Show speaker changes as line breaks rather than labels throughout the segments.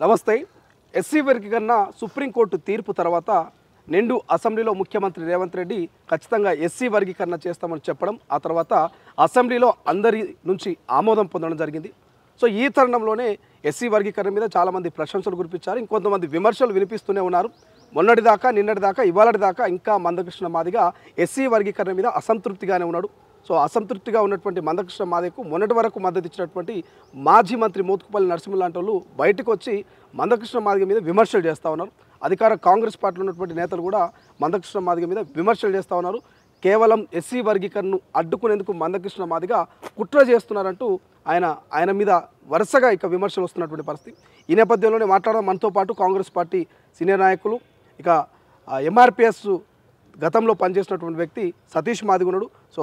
నమస్తే. ఎస్సీ వర్గీకరణ సుప్రీంకోర్టు తీర్పు తర్వాత నిండు అసెంబ్లీలో ముఖ్యమంత్రి రేవంత్ రెడ్డి ఖచ్చితంగా ఎస్సీ వర్గీకరణ చేస్తామని చెప్పడం, ఆ తర్వాత అసెంబ్లీలో అందరి నుంచి ఆమోదం పొందడం జరిగింది. సో ఈ తరుణంలోనే ఎస్సీ వర్గీకరణ మీద చాలామంది ప్రశంసలు కురిపించారు, ఇంకొంతమంది విమర్శలు వినిపిస్తూనే ఉన్నారు. మొన్నటిదాకా నిన్నటిదాకా ఇవాళటిదాకా ఇంకా మందకృష్ణ మాదిగ ఎస్సీ వర్గీకరణ మీద అసంతృప్తిగానే ఉన్నాడు. సో అసంతృప్తిగా ఉన్నటువంటి మందకృష్ణ మాదిగకు మొన్నటి వరకు మద్దతు ఇచ్చినటువంటి మాజీ మంత్రి మోత్కుపల్లి నరసింహ లాంటి వాళ్ళు బయటకు వచ్చి మందకృష్ణ మాదిగ మీద విమర్శలు చేస్తూ ఉన్నారు. అధికార కాంగ్రెస్ పార్టీలో ఉన్నటువంటి నేతలు కూడా మందకృష్ణ మాదిగ మీద విమర్శలు చేస్తూ ఉన్నారు. కేవలం ఎస్సీ వర్గీకరణను అడ్డుకునేందుకు మందకృష్ణ మాదిగ కుట్ర చేస్తున్నారంటూ ఆయన మీద వరుసగా ఇక విమర్శలు వస్తున్నటువంటి పరిస్థితి. ఈ నేపథ్యంలోనే మాట్లాడడం మనతో పాటు కాంగ్రెస్ పార్టీ సీనియర్ నాయకులు, ఇక ఎంఆర్పిఎస్ గతంలో పనిచేసినటువంటి వ్యక్తి సతీష్ మాదిగ ఉన్నాడు. సో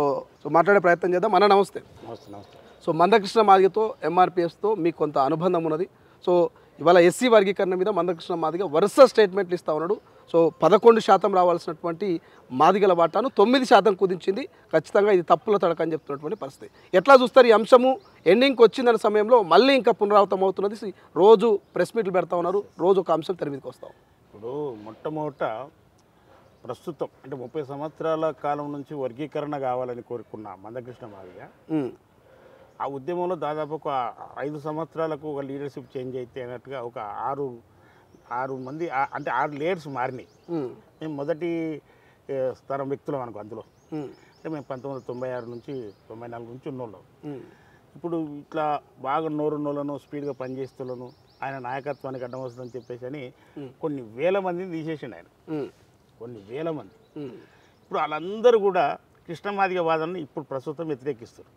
మాట్లాడే ప్రయత్నం చేద్దాం. అన్న నమస్తే.
నమస్తే.
సో మందకృష్ణ మాదిగతో ఎంఆర్పిఎస్తో మీకు కొంత అనుబంధం ఉన్నది. సో ఇవాళ ఎస్సీ వర్గీకరణ మీద మందకృష్ణ మాదిగ వరుస స్టేట్మెంట్లు ఇస్తూ ఉన్నాడు. సో 11% రావాల్సినటువంటి మాదిగల వాటాను 9% కుదించింది. ఖచ్చితంగా ఇది తప్పుల తడక అని చెప్తున్నటువంటి పరిస్థితి. ఎట్లా చూస్తారు ఈ అంశము? ఎండింగ్కి వచ్చిందన్న సమయంలో మళ్ళీ ఇంకా పునరావృతం అవుతున్నది. రోజు ప్రెస్ మీట్లు పెడతా ఉన్నారు, రోజు ఒక అంశం తెర మీదకి వస్తాం.
ఇప్పుడు మొట్టమొదట ప్రస్తుతం అంటే 30 సంవత్సరాల కాలం నుంచి వర్గీకరణ కావాలని కోరుకున్న మందకృష్ణ మాదిగ ఆ ఉద్యమంలో దాదాపు ఒక 5 సంవత్సరాలకు ఒక లీడర్షిప్ చేంజ్ అయితే అన్నట్టుగా ఒక ఆరు మంది అంటే 6 లీడర్స్ మారినాయి. మేము మొదటి స్థానం వ్యక్తులం అనుకో అందులో. అంటే మేము 1996 నుంచి 94 నుంచి ఉన్నోళ్ళం. ఇప్పుడు ఇట్లా బాగా నోరున్నోళ్ళను స్పీడ్గా పనిచేస్తులను ఆయన నాయకత్వానికి అడ్డం వస్తుందని చెప్పేసి అని కొన్ని వేల మందిని తీసేసిండు ఆయన. కొన్ని వేల మంది. ఇప్పుడు వాళ్ళందరూ కూడా కృష్ణమాదిగ వాదనని ఇప్పుడు ప్రస్తుతం వ్యతిరేకిస్తారు.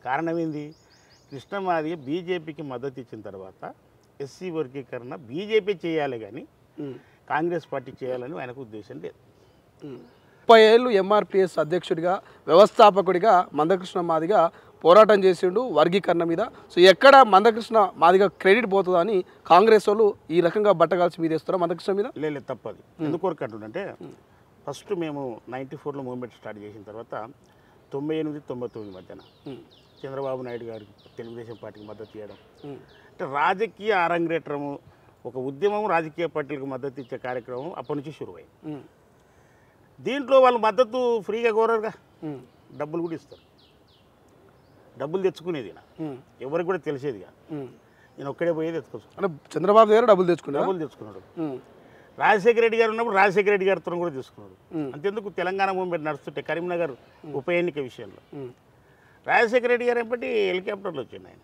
కారణం ఏంది? కృష్ణమాదిగ బీజేపీకి మద్దతు ఇచ్చిన తర్వాత ఎస్సీ వర్గీకరణ బీజేపీ చేయాలి కానీ కాంగ్రెస్ పార్టీ చేయాలని ఆయనకు ఉద్దేశం లేదు.
30 ఏళ్ళు ఎంఆర్పిఎస్ అధ్యక్షుడిగా, వ్యవస్థాపకుడిగా మందకృష్ణ మాదిగ పోరాటం చేసిండు వర్గీకరణ మీద. సో ఎక్కడ మందకృష్ణ మాదిగ క్రెడిట్ పోతుందని కాంగ్రెస్ వాళ్ళు ఈ రకంగా బట్టగాల్సి మీద వేస్తారా మందకృష్ణ మీద?
లేదు, తప్పది. ఎందుకొరకు అంటుండంటే ఫస్ట్ మేము 94లో మూవ్మెంట్ స్టార్ట్ చేసిన తర్వాత 98-99 మధ్యన చంద్రబాబు నాయుడు గారికి తెలుగుదేశం పార్టీకి మద్దతు ఇవ్వడం, అంటే రాజకీయ అరంగేట్రము, ఒక ఉద్యమం రాజకీయ పార్టీలకు మద్దతు ఇచ్చే కార్యక్రమం అప్పటి నుంచి షురువైంది. దీంట్లో వాళ్ళు మద్దతు ఫ్రీగా కోరరుగా, డబ్బులు కూడా ఇస్తారు. డబ్బులు తెచ్చుకునేది ఎవరికి కూడా తెలిసేదిగా. నేను ఒక్కడే పోయేది ఎత్తుకొచ్చు.
చంద్రబాబు దగ్గర డబ్బులు
తెచ్చుకున్నాడు. రాజశేఖర రెడ్డి గారు ఉన్నప్పుడు రాజశేఖర రెడ్డి గారితో కూడా తీసుకున్నాడు. అంతెందుకు తెలంగాణ మూవ్మెంట్ నడుస్తుంటే కరీంనగర్ ఉప ఎన్నిక విషయంలో రాజశేఖర రెడ్డి గారు ఎప్పటి హెలికాప్టర్లో వచ్చింది ఆయన.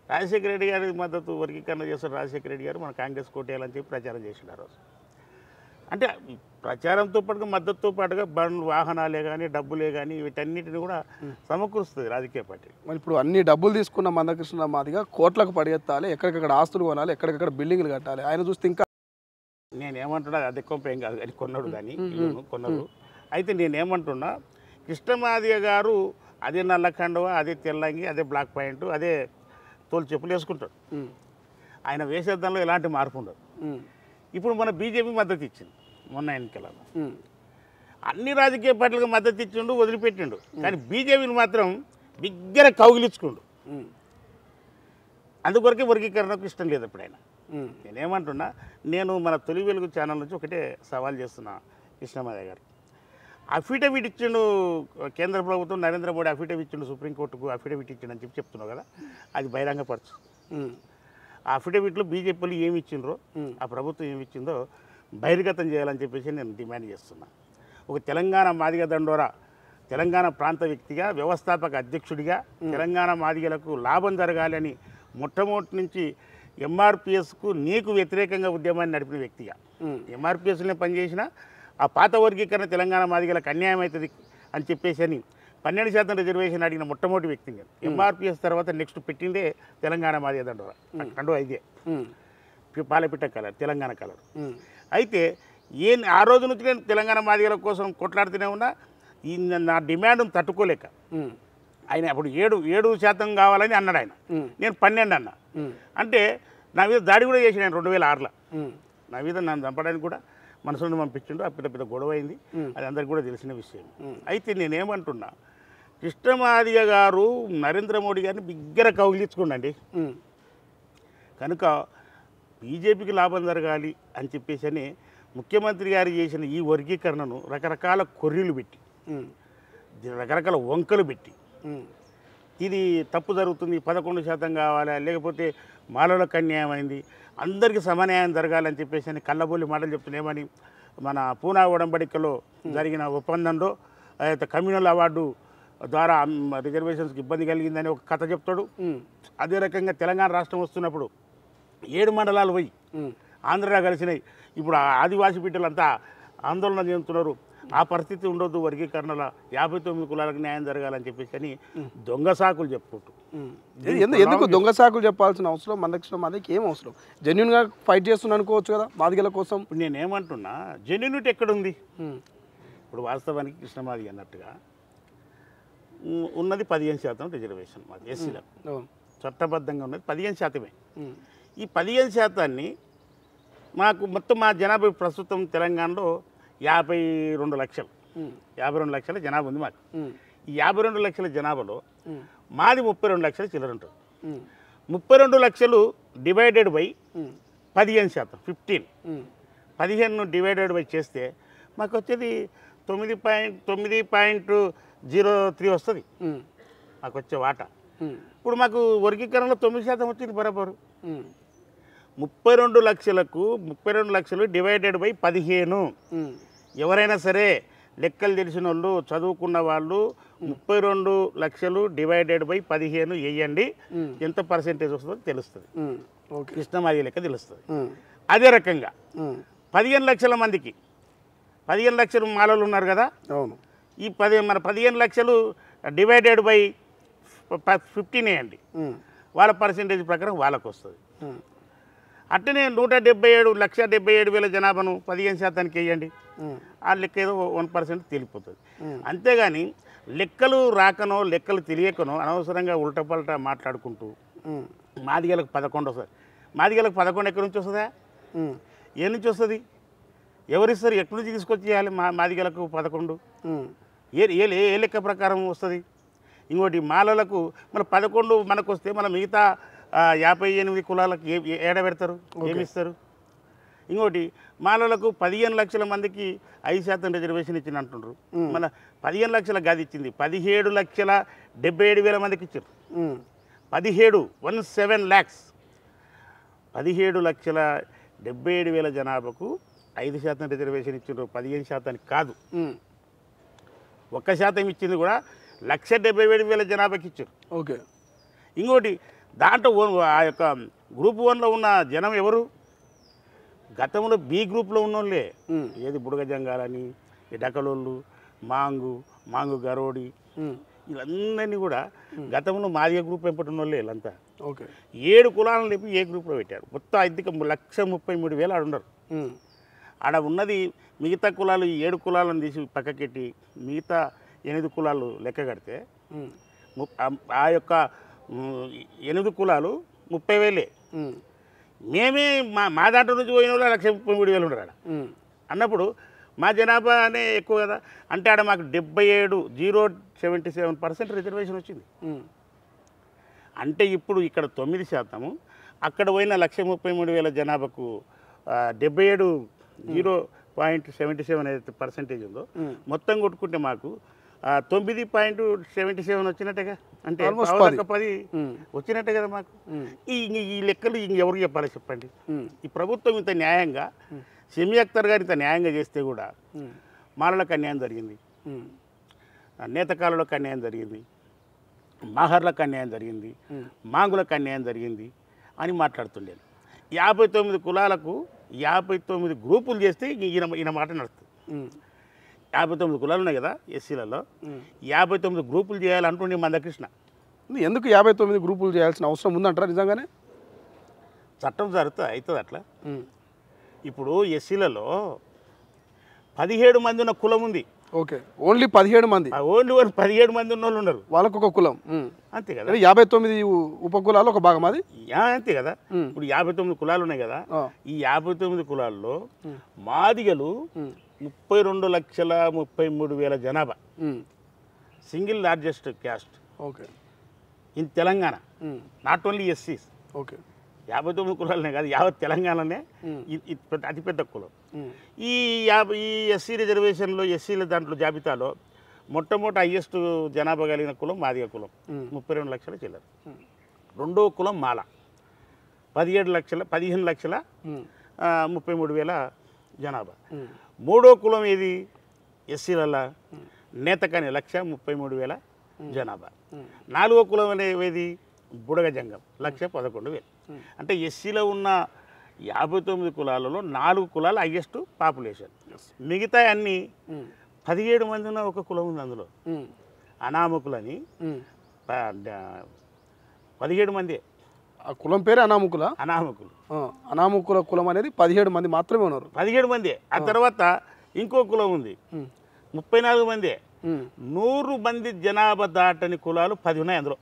రాజశేఖర రెడ్డి గారి మద్దతు వర్గీకరణ చేస్తారు. రాజశేఖర రెడ్డి గారు మన కాంగ్రెస్ కోటేయాలని చెప్పి ప్రచారం చేసిండు ఆ రోజు. అంటే ప్రచారంతో పాటుగా మద్దతుతో పాటుగా బండ్లు, వాహనాలే కానీ డబ్బులే కానీ వీటన్నిటిని కూడా సమకూరుస్తుంది రాజకీయ పార్టీ.
మరి ఇప్పుడు అన్ని డబ్బులు తీసుకున్న మందకృష్ణ మాదిగ కోట్లకు పడిగెత్తాలి, ఎక్కడికక్కడ ఆస్తులు కొనాలి, ఎక్కడికక్కడ బిల్డింగ్లు కట్టాలి. ఆయన చూస్తే ఇంకా
నేనేమంటున్నా, అది ఎక్కువ ఏం కాదు కానీ కొన్నాడు, కానీ కొన్నారు. అయితే నేనేమంటున్నా, కృష్ణమాదిగ గారు అదే నల్లకండువ, అదే తెల్లంగి, అదే బ్లాక్ పాయింట్, అదే తోలు చెప్పులు వేసుకుంటాడు. ఆయన వేసేద్దంలో ఎలాంటి మార్పు ఉండదు. ఇప్పుడు మన బీజేపీ మద్దతు ఇచ్చింది మొన్న ఎన్నికలలో. అన్ని రాజకీయ పార్టీలకు మద్దతు ఇచ్చిండు, వదిలిపెట్టిండు. కానీ బీజేపీని మాత్రం బిగ్గర కౌగిలించుకుండు. అందుకొరకే వర్గీకరణకు ఇష్టం లేదు ఇప్పుడు ఆయన. నేనేమంటున్నా, నేను మన తొలి వెలుగు ఛానల్ నుంచి ఒకటే సవాల్ చేస్తున్నా కృష్ణమాదిగ గారికి. అఫిడవిట్ ఇచ్చిండు కేంద్ర ప్రభుత్వం, నరేంద్ర మోడీ అఫిడవిట్ ఇచ్చిండు సుప్రీంకోర్టుకు, అఫిడవిట్ ఇచ్చిండు అని చెప్పి చెప్తున్నావు కదా, అది బహిరంగపరచు. ఆ అఫిడవిట్లో బీజేపీలు ఏమి ఇచ్చిండ్రో, ఆ ప్రభుత్వం ఏమి ఇచ్చిందో బహిర్గతం చేయాలని చెప్పేసి నేను డిమాండ్ చేస్తున్నా. ఒక తెలంగాణ మాదిగ దండోరా, తెలంగాణ ప్రాంత వ్యక్తిగా, వ్యవస్థాపక అధ్యక్షుడిగా తెలంగాణ మాదిగలకు లాభం జరగాలని మొట్టమొదటి నుంచి ఎంఆర్పిఎస్కు నీకు వ్యతిరేకంగా ఉద్యమాన్ని నడిపిన వ్యక్తిగా, ఎంఆర్పిఎస్లోనే పనిచేసిన ఆ పాత వర్గీకరణ తెలంగాణ మాదిగలకు అన్యాయం అవుతుంది అని చెప్పేసి అని 12% రిజర్వేషన్ అడిగిన మొట్టమొదటి వ్యక్తిగా. ఎంఆర్పిఎస్ తర్వాత నెక్స్ట్ పెట్టిందే తెలంగాణ మాదిగ దండోరా. కండు ఇదే పాలపిట్ట కలర్, తెలంగాణ కలర్. అయితే ఆ రోజు నుంచి నేను తెలంగాణ మాదిగల కోసం కొట్లాడుతూనే ఉన్నా. నా డిమాండ్ను తట్టుకోలేక ఆయన అప్పుడు 7% కావాలని అన్నాడు ఆయన. నేను 12 అన్నా. అంటే నా మీద దాడి కూడా చేసిన ఆయన 2006లో. నా మీద నన్ను చంపడానికి కూడా మనసును పంపించిండు. ఆ పెద్ద గొడవ అయింది, అది అందరికి కూడా తెలిసిన విషయం. అయితే నేనేమంటున్నా, కృష్ణమాదిగ గారు నరేంద్ర మోడీ గారిని బిగ్గర కౌగిలించుకోండి. కనుక బీజేపీకి లాభం జరగాలి అని చెప్పేసి అని ముఖ్యమంత్రి గారు చేసిన ఈ వర్గీకరణను రకరకాల కొర్రీలు పెట్టి రకరకాల వంకలు పెట్టి ఇది తప్పు జరుగుతుంది 11% కావాలా లేకపోతే మాలలకు అన్యాయమైంది అందరికీ సమన్యాయం జరగాలని చెప్పేసి అని కళ్ళబొల్లి మాటలు చెప్తున్నామని మన పూనా ఉడంబడికలో జరిగిన ఒప్పందంలో కమ్యూనల్ అవార్డు ద్వారా రిజర్వేషన్స్కి ఇబ్బంది కలిగిందని ఒక కథ చెప్తాడు. అదే రకంగా తెలంగాణ రాష్ట్రం వస్తున్నప్పుడు 7 మండలాలు పోయి ఆంధ్రలో కలిసినాయి. ఇప్పుడు ఆదివాసీ బిడ్డలంతా ఆందోళన చెందుతున్నారు. ఆ పరిస్థితి ఉండొద్దు, వర్గీకరణలో 59 కులాలకు న్యాయం జరగాలని చెప్పేసి అని దొంగ సాకులు చెప్పుకుంటూ.
ఎందుకు దొంగ సాకులు చెప్పాల్సిన అవసరం మనకి ఏం అవసరం? జెన్యున్గా ఫైట్ చేస్తున్నా అనుకోవచ్చు కదా మాదిగల కోసం.
ఇప్పుడు నేనేమంటున్నా, జెన్యునిటీ ఎక్కడుంది? ఇప్పుడు వాస్తవానికి కృష్ణమాది అన్నట్టుగా ఉన్నది 15% రిజర్వేషన్ మాది ఎస్సీలకు. చట్టబద్ధంగా ఉన్నది 15%. ఈ 15%ని మాకు మొత్తం మా జనాభా ప్రస్తుతం తెలంగాణలో 52 లక్షలు 52 లక్షల జనాభా ఉంది మాకు. ఈ 52 లక్షల జనాభాలో మాది 32 లక్షల చిల్లర ఉంటుంది. 32 లక్షలు డివైడెడ్ బై 15%, 15 డివైడెడ్ బై చేస్తే మాకు వచ్చేది 9.03 వస్తుంది మాకు వచ్చే వాటా. ఇప్పుడు మాకు వర్గీకరణలో 9% వచ్చింది బరాబరు. 32 లక్షలు డివైడెడ్ బై 15. ఎవరైనా సరే లెక్కలు తెలిసిన వాళ్ళు చదువుకున్న వాళ్ళు 32 లక్షలు డివైడెడ్ బై 15 వేయండి, ఎంత పర్సెంటేజ్ వస్తుందో తెలుస్తుంది. కృష్ణమాది లెక్క తెలుస్తుంది. అదే రకంగా 15 లక్షల మందికి 15 లక్షలు మాలలు ఉన్నారు కదా.
అవును.
ఈ 15 లక్షలు డివైడెడ్ బై 15 వేయండి, వాళ్ళ పర్సెంటేజ్ ప్రకారం వాళ్ళకు వస్తుంది. అట్టనే 177,77,000 జనాభాను 15% వేయండి, ఆ లెక్క ఏదో 1% తేలిపోతుంది. అంతేగాని లెక్కలు రాకనో లెక్కలు తెలియకనో అనవసరంగా ఉల్టపల్టా మాట్లాడుకుంటూ మాదిగలకు 11 వస్తుంది. మాదిగలకు 11 ఎక్కడి నుంచి వస్తుందా? ఏ నుంచి వస్తుంది? ఎవరిస్తారు? ఎక్కడి నుంచి తీసుకొచ్చి చేయాలి మాదిగలకు 11? ఏ లెక్క ప్రకారం వస్తుంది? ఇంకోటి మాలలకు మన 11 మనకు వస్తే మన మిగతా 58 కులాలకు ఏడ పెడతారు, ఏమిస్తారు? ఇంకోటి మాలలకు 15 లక్షల మందికి 5% రిజర్వేషన్ ఇచ్చింది అంటుండ్రు. మన 15 లక్షల గది ఇచ్చింది 17,77,000 మందికి ఇచ్చారు. 17 lakhs 17,77,000 జనాభాకు 5% రిజర్వేషన్ ఇచ్చిండ్రు. 15% కాదు, 1% ఇచ్చింది కూడా 1,77,000 జనాభాకి ఇచ్చారు.
ఓకే.
ఇంకోటి దాంట్లో ఆ యొక్క గ్రూప్ 1లో ఉన్న జనం ఎవరు? గతంలో బి గ్రూప్లో ఉన్నోళ్ళే. ఏది బుడగ జంగాలని, డకలోళ్ళు, మాంగు గరోడి, వీళ్ళందరినీ కూడా గతంలో మాదిగ గ్రూప్ ఎంపటి వాళ్ళే వీళ్ళంతా.
ఓకే.
7 కులాలను లేపి ఏ గ్రూప్లో పెట్టారు. మొత్తం అధిక 1,33,000 ఆడ ఉన్నారు. ఆడ ఉన్నది మిగతా కులాలు, ఈ 7 కులాలను తీసి పక్కకెట్టి మిగతా 8 కులాలు లెక్క కడితే ఆ యొక్క 8 కులాలు 30,000. మేమే మా దాంట్లో నుంచి పోయిన వాళ్ళు 1,33,000 ఉన్నారు ఆడ. అన్నప్పుడు మా జనాభానే ఎక్కువ కదా. అంటే ఆడ మాకు 77% రిజర్వేషన్ వచ్చింది. అంటే ఇప్పుడు ఇక్కడ 9%, అక్కడ పోయిన 1,33,000 జనాభాకు 77.77 ఏదైతే పర్సెంటేజ్ ఉందో మొత్తం కొట్టుకుంటే మాకు 9.77 వచ్చినట్టుగా. అంటే 10 వచ్చినట్టే కదా మాకు. ఈ లెక్కలు ఎవరు చెప్పాలి చెప్పండి? ఈ ప్రభుత్వం ఇంత న్యాయంగా, షమీ అఖ్తర్ గారు ఇంత న్యాయంగా చేస్తే కూడా మాలలకు అన్యాయం జరిగింది, నేతకాలకు అన్యాయం జరిగింది, మాహర్లకు అన్యాయం జరిగింది, మాంగులకు అన్యాయం జరిగింది అని మాట్లాడుతుండేది. 59 కులాలకు 59 గ్రూపులు చేస్తే ఈయన మాట నడుస్తుంది. 59 కులాలు ఉన్నాయి కదా ఎస్సీలలో, 59 గ్రూపులు చేయాలంటుండే మందకృష్ణ.
ఎందుకు 59 గ్రూపులు చేయాల్సిన అవసరం ఉందంటారా నిజంగానే?
చట్టం జరుగుతుంది, అవుతుంది అట్లా. ఇప్పుడు ఎస్సీలలో 17 మంది ఉన్న కులం ఉంది.
ఓకే. ఓన్లీ 17 మంది,
ఓన్లీ 17 మంది ఉన్న వాళ్ళు ఉన్నారు,
వాళ్ళకు ఒక కులం. అంతే కదా. 59 ఉపకులాలు ఒక భాగం అది.
అంతే కదా. ఇప్పుడు 59 కులాలు ఉన్నాయి కదా. ఈ 59 కులాల్లో మాదిగలు 32,33,000 జనాభా, single largest caste.
Okay.
In Telangana, not only ఎస్సీస్.
ఓకే.
59 కులాలనే కాదు, యావత్ తెలంగాణనే అతిపెద్ద కులం. ఈ ఎస్సీ రిజర్వేషన్లో ఎస్సీల దాంట్లో జాబితాలో మొట్టమొదటి హైయెస్ట్ జనాభా కలిగిన కులం మాదిగ కులం, 32 లక్షల చిల్లర. రెండో కులం మాల, 15 లక్షల 33,000 జనాభా. మూడో కులం ఏది ఎస్సీల నేతకాని 1,33,000 జనాభా. నాలుగో కులం అనేది బుడగ జంగం 1,11,000. అంటే ఎస్సీలో ఉన్న 59 కులాలలో 4 కులాలు హైయెస్ట్ పాపులేషన్. మిగతా అన్ని 17 మంది ఉన్న ఒక కులం ఉంది అందులో, అనామకులని. 17 మంది.
ఆ కులం పేరు అనామకుల.
అనామకులు.
అనామకుల కులం అనేది 17 మంది మాత్రమే ఉన్నారు.
17 మంది. ఆ తర్వాత ఇంకో కులం ఉంది, 34 మంది. 100 మంది జనాభా దాటని కులాలు 10 ఉన్నాయి అందులో.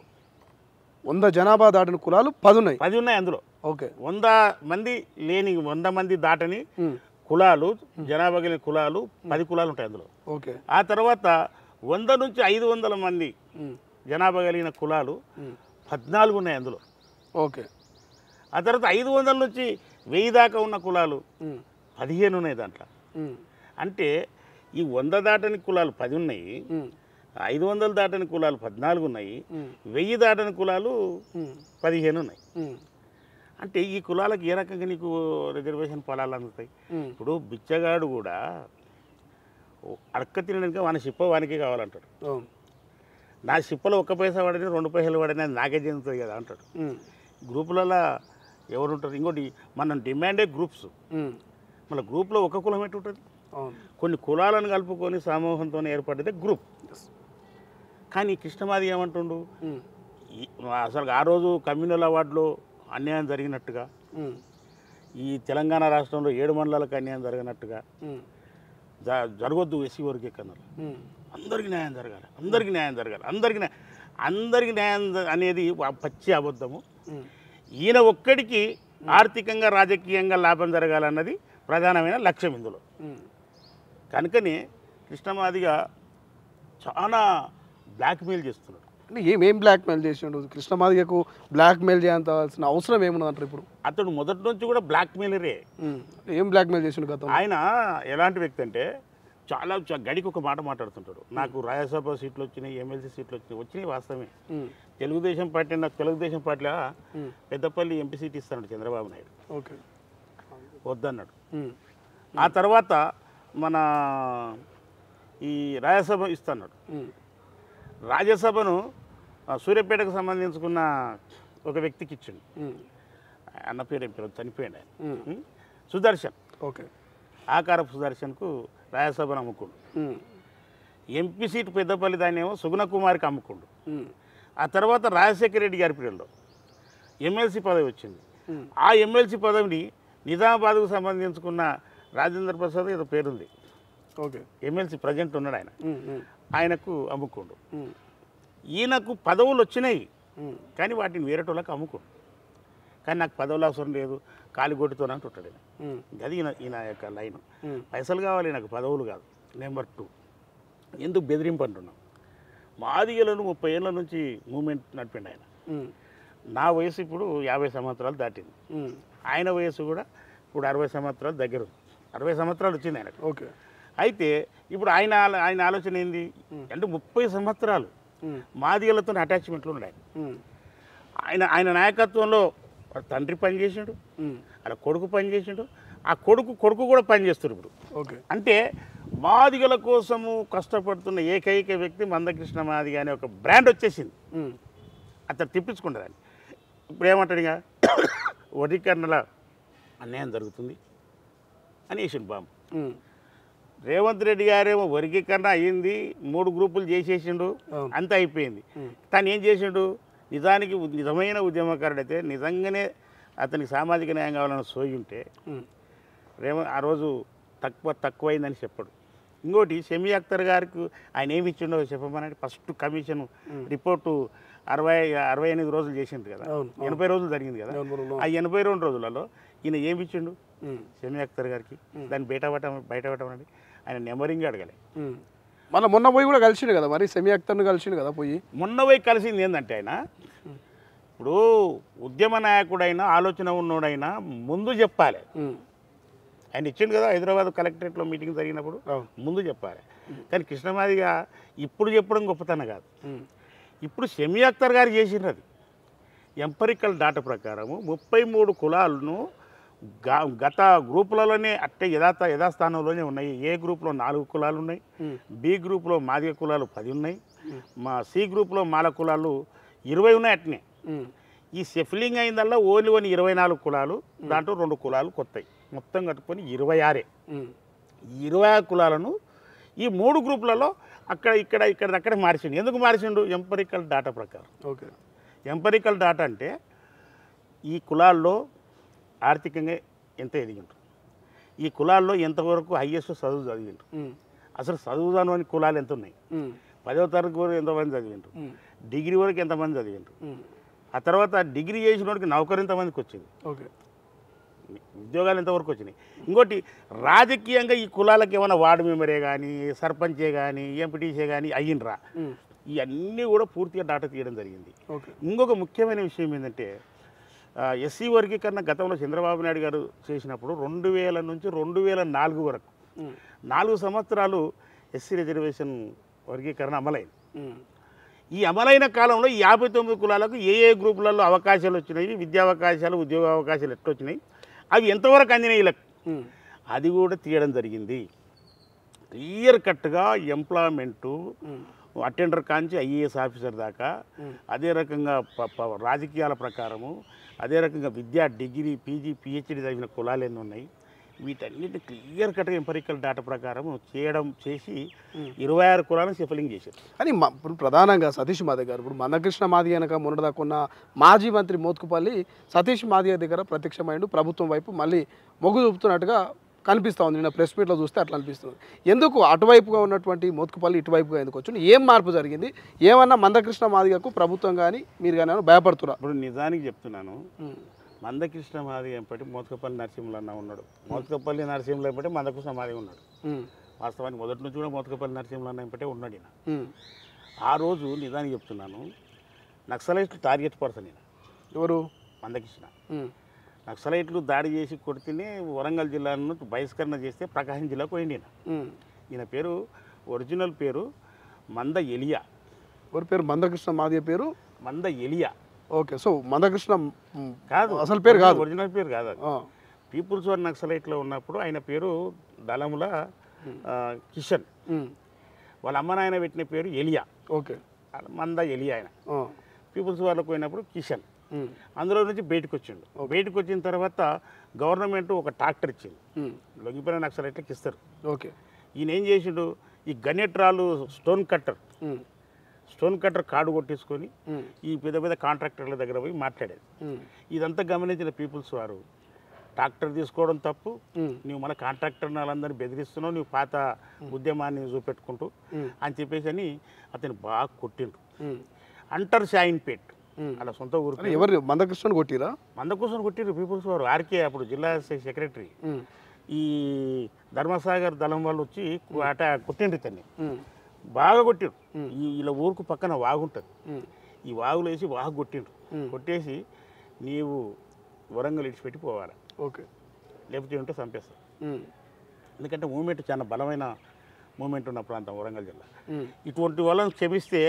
100 జనాభా దాటిన కులాలు 10 ఉన్నాయి.
10 ఉన్నాయి అందులో.
ఓకే.
100 మంది లేని, 100 మంది దాటని కులాలు, జనాభా కలిగిన కులాలు 10 కులాలు ఉంటాయి అందులో.
ఓకే.
ఆ తర్వాత 100 నుంచి 500 మంది జనాభా కలిగిన కులాలు 14 ఉన్నాయి అందులో.
ఓకే.
ఆ తర్వాత 500 నుంచి 1000 దాకా ఉన్న కులాలు 15 ఉన్నాయి దాంట్లో. అంటే ఈ 100 దాటని కులాలు 10 ఉన్నాయి, 500 దాటని కులాలు 14 ఉన్నాయి, 1000 దాటని కులాలు 15 ఉన్నాయి. అంటే ఈ కులాలకు ఏ రకంగా నీకు రిజర్వేషన్ పొలాలు అందుతాయి? ఇప్పుడు బిచ్చగాడు కూడా అడక్క తినడానికి వాని సిప్ప వానికి కావాలంటాడు. నా సిప్పలో 1 పైసా పడినా 2 పైసలు పడినా నాకే చెందుతుంది కదా అంటాడు. గ్రూపులలో ఎవరు ఉంటారు? ఇంకోటి మనం డిమాండే గ్రూప్స్. మళ్ళీ గ్రూప్లో ఒక కులం ఎట్టు ఉంటుంది? కొన్ని కులాలను కలుపుకొని సమూహంతో ఏర్పడితే గ్రూప్. కానీ కృష్ణమాది ఏమంటుండు, అసలు ఆ రోజు కమ్యూనల్ అవార్డులో అన్యాయం జరిగినట్టుగా, ఈ తెలంగాణ రాష్ట్రంలో 7 మండలాలకు అన్యాయం జరిగినట్టుగా జరగొద్దు ఎస్సీ వర్గీకరణలు. అందరికీ న్యాయం జరగాలి, అందరికీ న్యాయం జరగాలి, అందరికీ న్యాయం అనేది పచ్చి అబద్ధము. ఈయన ఒక్కడికి ఆర్థికంగా రాజకీయంగా లాభం జరగాలన్నది ప్రధానమైన లక్ష్యం ఇందులో. కనుకనే కృష్ణమాదిగా చాలా బ్లాక్మెయిల్ చేస్తున్నాడు.
అంటే ఏం బ్లాక్మెయిల్ చేసిండు? కృష్ణమాదిగకు బ్లాక్మెయిల్ చేయాల్సిన అవసరం ఏమున్నదంటారు? ఇప్పుడు
అతడు మొదటి నుంచి కూడా బ్లాక్మెయిలరే.
ఏం బ్లాక్మెయిల్ చేసిండు గతం?
ఆయన ఎలాంటి వ్యక్తి అంటే చాలా గడికి ఒక మాట మాట్లాడుతుంటాడు. నాకు రాజ్యసభ సీట్లు వచ్చినాయి, ఎమ్మెల్సీ సీట్లు వచ్చినాయి వాస్తవమే. తెలుగుదేశం పార్టీ, నాకు తెలుగుదేశం పార్టీలో పెద్దపల్లి ఎంపీ సీట్ ఇస్తాడు చంద్రబాబు నాయుడు.
ఓకే.
వద్దన్నాడు. ఆ తర్వాత మన ఈ రాజ్యసభ ఇస్తున్నాడు. రాజ్యసభను సూర్యాపేటకు సంబంధించుకున్న ఒక వ్యక్తికి ఇచ్చిండు. అన్న పేరు ఏం పేరు చనిపోయాడు ఆయన, సుదర్శన్.
ఓకే.
ఆకారపు సుదర్శన్కు రాజ్యసభను అమ్ముకుండు. ఎంపీ సీటు పెద్దపల్లి దాన్ని ఏమో సుగుణ కుమార్కి అమ్ముకుండు. ఆ తర్వాత రాజశేఖర రెడ్డి గారి పీరియడ్లో ఎమ్మెల్సీ పదవి వచ్చింది. ఆ ఎమ్మెల్సీ పదవిని నిజామాబాద్కు సంబంధించుకున్న రాజేంద్ర ప్రసాద్ ఏదో పేరుంది.
ఓకే.
ఎమ్మెల్సీ ప్రజెంట్ ఉన్నాడు ఆయన, ఆయనకు అమ్ముకుండు. ఈయనకు పదవులు వచ్చినాయి కానీ వాటిని వేరేటోళ్ళకి అమ్ముకుండు. కానీ నాకు పదవులు అవసరం లేదు, కాలిగొట్టుతోనే అంటుంటాడు ఆయన. అది ఈయన యొక్క లైన్. పైసలు కావాలి నాకు, పదవులు కాదు. నెంబర్ 2, ఎందుకు బెదిరింపు అంటున్నాం? మాదిగలను 30 ఏళ్ళ నుంచి మూమెంట్ నడిపిండు ఆయన. నా వయసు ఇప్పుడు 50 సంవత్సరాలు దాటింది. ఆయన వయసు కూడా ఇప్పుడు 60 సంవత్సరాలు దగ్గర, 60 సంవత్సరాలు వచ్చింది ఆయనకు.
ఓకే.
అయితే ఇప్పుడు ఆయన ఆలోచన ఏంది అంటే 30 సంవత్సరాలు మాదిగలతో అటాచ్మెంట్లు ఉన్నాయి. ఆయన నాయకత్వంలో తండ్రి పనిచేసాడు, అలా కొడుకు పనిచేసాడు, ఆ కొడుకు కూడా పనిచేస్తారు ఇప్పుడు.
ఓకే. అంటే
మాదిగల కోసము కష్టపడుతున్న ఏకైక వ్యక్తి మందకృష్ణ మాదిగ అనే ఒక బ్రాండ్ వచ్చేసింది. అతను తిప్పించుకుంటారని ఇప్పుడు ఏమంటాడు, ఇక వర్గీకరణల అన్యాయం జరుగుతుంది అని వేసిండు బాంబు. రేవంత్ రెడ్డి గారేమో వర్గీకరణ అయ్యింది, 3 గ్రూపులు చేసేసిండు, అంతా అయిపోయింది. తను ఏం చేసిండు? నిజానికి నిజమైన ఉద్యమకారుడు అయితే, నిజంగానే అతనికి సామాజిక న్యాయం కావాలని సోయి ఉంటే ఆ రోజు తక్కువైందని చెప్పాడు. ఇంకోటి షమీ అఖ్తర్ గారికి ఆయన ఏమి ఇచ్చిండో చెప్పమని ఫస్ట్ కమిషన్ రిపోర్టు 68 రోజులు చేసింది కదా, 80 రోజులు జరిగింది కదా. ఆ 82 రోజులలో ఈయన ఏమి ఇచ్చిండు షమీ అఖ్తర్ గారికి? దాన్ని బయటపడమని ఆయన నెంబరింగ్ అడగలే.
మళ్ళీ మొన్న పోయి కూడా కలిసిండు కదా, మరి షమీ అఖ్తర్ను కలిసిండు కదా పోయి.
మొన్న పోయి కలిసింది ఏంటంటే ఆయన ఇప్పుడు ఉద్యమ నాయకుడైనా ఆలోచన ఉన్నోడైనా ముందు చెప్పాలి. ఆయన ఇచ్చిండు కదా హైదరాబాద్ కలెక్టరేట్లో మీటింగ్ జరిగినప్పుడు ముందు చెప్పాలి. కానీ కృష్ణమాదిగా ఇప్పుడు చెప్పడం గొప్పతనం కాదు. ఇప్పుడు షమీ అఖ్తర్ గారు చేసిండ్రు అది. ఎంపరికల్ డాటా ప్రకారము 33 కులాలను గత గ్రూపులలోనే అట్టే యథాస్థానంలోనే ఉన్నాయి. ఏ గ్రూప్లో 4 కులాలు ఉన్నాయి, బి గ్రూప్లో మాదిగ కులాలు 10 ఉన్నాయి, మా సి గ్రూప్లో మాల కులాలు 20 ఉన్నాయి. అట్నే ఈ షెఫ్లింగ్ అయిందల్లా ఓన్లీ 24 కులాలు, దాంట్లో 2 కులాలు కొత్తాయి, మొత్తం కట్టుకొని 26. 26 కులాలను ఈ 3 గ్రూపులలో అక్కడే మార్చిండు. ఎందుకు మార్చిండు? ఎంపరికల్ డాటా ప్రకారం.
ఓకే,
ఎంపరికల్ డాటా అంటే ఈ కులాల్లో ఆర్థికంగా ఎంత ఎదిగిండ్రు, ఈ కులాల్లో ఎంతవరకు హైయెస్ట్ చదువు చదివిండ్రు, అసలు చదువుదాను అని కులాలు ఎంత ఉన్నాయి, 10వ తరగతి వరకు ఎంతమంది చదివిండ్రు, డిగ్రీ వరకు ఎంతమంది చదివిండ్రు, ఆ తర్వాత డిగ్రీ చేసిన వాడికి నౌకరు ఎంతమందికి వచ్చింది,
ఓకే,
ఉద్యోగాలు ఎంతవరకు వచ్చినాయి. ఇంకోటి రాజకీయంగా ఈ కులాలకు ఏమైనా వార్డు మెంబరే కానీ సర్పంచే కానీ ఎంపీటీసే కానీ అయ్యిండ్రా, ఇవన్నీ కూడా పూర్తిగా డాటా తీయడం జరిగింది. ఇంకొక ముఖ్యమైన విషయం ఏంటంటే ఎస్సీ వర్గీకరణ గతంలో చంద్రబాబు నాయుడు గారు చేసినప్పుడు 2000 నుంచి 2004 వరకు 4 సంవత్సరాలు ఎస్సీ రిజర్వేషన్ వర్గీకరణ అమలైంది. ఈ అమలైన కాలంలో ఈ 59 కులాలకు ఏ గ్రూపులలో అవకాశాలు వచ్చినాయి, విద్యా అవకాశాలు ఉద్యోగ అవకాశాలు ఎట్లా వచ్చినాయి, అవి ఎంతవరకు అందినాయి వీళ్ళకి, అది కూడా తీయడం జరిగింది. క్లియర్ కట్గా ఎంప్లాయ్మెంటు అటెండర్ కాంచి ఐఏఎస్ ఆఫీసర్ దాకా, అదే రకంగా రాజకీయాల ప్రకారము, అదే రకంగా విద్యా డిగ్రీ పీజీ పిహెచ్డీ చదివిన కులాలు ఎన్ని ఉన్నాయి, వీటన్నిటిని క్లియర్ కట్గా ఎంపరికల్ డాటా ప్రకారం చేసి 26 కులాలను షెఫలింగ్ చేశారు.
కానీ ఇప్పుడు ప్రధానంగా సతీష్ మాదిగ గారు, ఇప్పుడు మందకృష్ణ మాదిగ వెనక మొన్నదాకున్న మాజీ మంత్రి మోత్కుపల్లి సతీష్ మాదిగ దగ్గర ప్రత్యక్షమైండు, ప్రభుత్వం వైపు మళ్ళీ మొగ్గు చూపుతున్నట్టుగా కనిపిస్తూ ఉంది. నిన్న ప్రెస్ మీట్లో చూస్తే అట్లా అనిపిస్తుంది. ఎందుకు అటువైపుగా ఉన్నటువంటి మోత్కుపల్లి ఇటువైపుగా ఎందుకు వచ్చింది, ఏం మార్పు జరిగింది, ఏమన్నా మందకృష్ణ మాదిగకు ప్రభుత్వం కానీ మీరు కానీ భయపడుతున్నారు?
ఇప్పుడు నిజానికి చెప్తున్నాను, మందకృష్ణ మాదిగ ఎంపటి మోత్కుపల్లి నరసింహులు అన్న ఉన్నాడు, మోత్కుపల్లి నరసింహులు ఎంపటి మందకృష్ణ మాదిగ ఉన్నాడు. వాస్తవానికి మొదటి నుంచి కూడా మోత్కుపల్లి నరసింహులు అన్న ఎంపటే ఉన్నాడు ఈయన. ఆ రోజు నిజానికి చెప్తున్నాను, నక్సలైట్లు టార్గెట్ పర్సన్ ఈయన.
ఎవరు?
మందకృష్ణ. నక్సలైట్లు దాడి చేసి కొడితేనే వరంగల్ జిల్లాను బహిష్కరణ చేస్తే ప్రకాశం జిల్లాకు పోయింది ఈయన పేరు ఒరిజినల్ పేరు మంద ఎలియా.
ఎవరి పేరు? మందకృష్ణ మాదిగ పేరు
మంద ఎలియా.
ఓకే, సో మందకృష్ణ
కాదు,
అసలు పేరు కాదు,
ఒరిజినల్ పేరు కాదు. పీపుల్స్ వార్ నక్సలైట్లో ఉన్నప్పుడు ఆయన పేరు దళముల కిషన్, వాళ్ళ అమ్మ నాయన పెట్టిన పేరు ఎలియా.
ఓకే,
మంద ఎలియా. ఆయన పీపుల్స్ వార్లకు పోయినప్పుడు కిషన్, అందులో నుంచి బయటకు వచ్చిండు. బయటకు వచ్చిన తర్వాత గవర్నమెంట్ ఒక ట్రాక్టర్ ఇచ్చింది, లొంగిపోయిన నక్సలైట్లకు ఇస్తారు.
ఓకే, ఈయన
ఏం చేసిండు, ఈ గన్నేట్రాలు స్టోన్ కట్టర్ కార్డు కొట్టేసుకొని ఈ పెద్ద పెద్ద కాంట్రాక్టర్ల దగ్గర పోయి మాట్లాడేది. ఇదంతా గమనించిన పీపుల్స్ వారు ట్రాక్టర్ తీసుకోవడం తప్పు, నువ్వు మన కాంట్రాక్టర్ వాళ్ళందరినీ బెదిరిస్తున్నావు, నువ్వు పాత ఉద్యమాన్ని చూపెట్టుకుంటూ అని చెప్పేసి అని అతను బాగా కొట్టిండు. అంటర్ షాయిన్పేట్ అలా సొంత ఊరు.
ఎవరు? మందకృష్ణ కొట్టిరా?
మందకృష్ణ కొట్టిరు పీపుల్స్ వారు. ఆర్కే అప్పుడు జిల్లా సెక్రటరీ. ఈ ధర్మసాగర్ దళం వాళ్ళు వచ్చి అట కొట్టిండ్రు ఇతన్ని, బాగా కొట్టిండ్రు. ఇలా ఊరుకు పక్కన వాగు ఉంటుంది, ఈ వాగులో వేసి వాగు కొట్టిండ్రు. కొట్టేసి నీవు వరంగల్ ఇడిచిపెట్టి పోవాలి,
ఓకే,
లేకపోతే ఉంటే చంపేస్తారు. ఎందుకంటే మూమెంట్ చాలా బలమైన మూమెంట్ ఉన్న ప్రాంతం వరంగల్ జిల్లా. ఇటువంటి వాళ్ళని క్షమిస్తే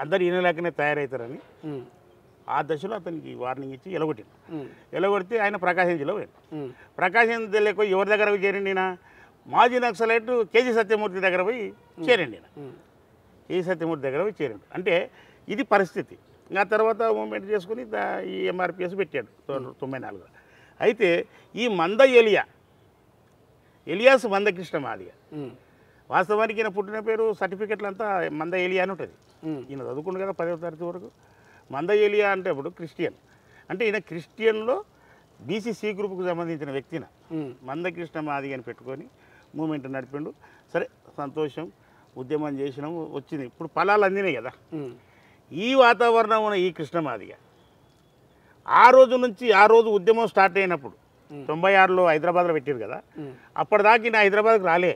అందరు ఈయనలాగానే తయారవుతారని ఆ దశలో అతనికి వార్నింగ్ ఇచ్చి ఎలగొడితే ఆయన ప్రకాశం జిల్లా పోయాడు. ప్రకాశం జిల్లాకు ఎవరి దగ్గర పోయి చేరండి, ఈయన మాజీ నక్సలైట్ కేజీ సత్యమూర్తి దగ్గర పోయి చేరండి. ఈయన కేజీ సత్యమూర్తి దగ్గర పోయి చేరండి. అంటే ఇది పరిస్థితి. ఆ తర్వాత మూమెంట్ చేసుకుని ఈ ఎంఆర్పిఎస్ పెట్టాడు 94. అయితే ఈ మంద ఎలియాస్ మందకృష్ణ మాదిగ, వాస్తవానికి ఈయన పుట్టిన పేరు సర్టిఫికెట్లు అంతా మంద ఎలియా అని ఉంటుంది. ఈయన చదువుకుండు కదా 10వ తరగతి వరకు. మంద ఎలియా అంటే ఇప్పుడు క్రిస్టియన్, అంటే ఈయన క్రిస్టియన్లో బీసీసీ గ్రూప్కు సంబంధించిన వ్యక్తిన మందకృష్ణ మాదిగ అని పెట్టుకొని మూమెంట్ నడిపిండు. సరే, సంతోషం, ఉద్యమం చేసినాము, వచ్చింది, ఇప్పుడు ఫలాలు అందినాయి కదా. ఈ వాతావరణం ఉన్న ఈ కృష్ణ మాదిగ ఆ రోజు నుంచి, ఆ రోజు ఉద్యమం స్టార్ట్ అయినప్పుడు 96లో హైదరాబాద్లో పెట్టారు కదా, అప్పటిదాకా ఈయన హైదరాబాద్కి రాలే.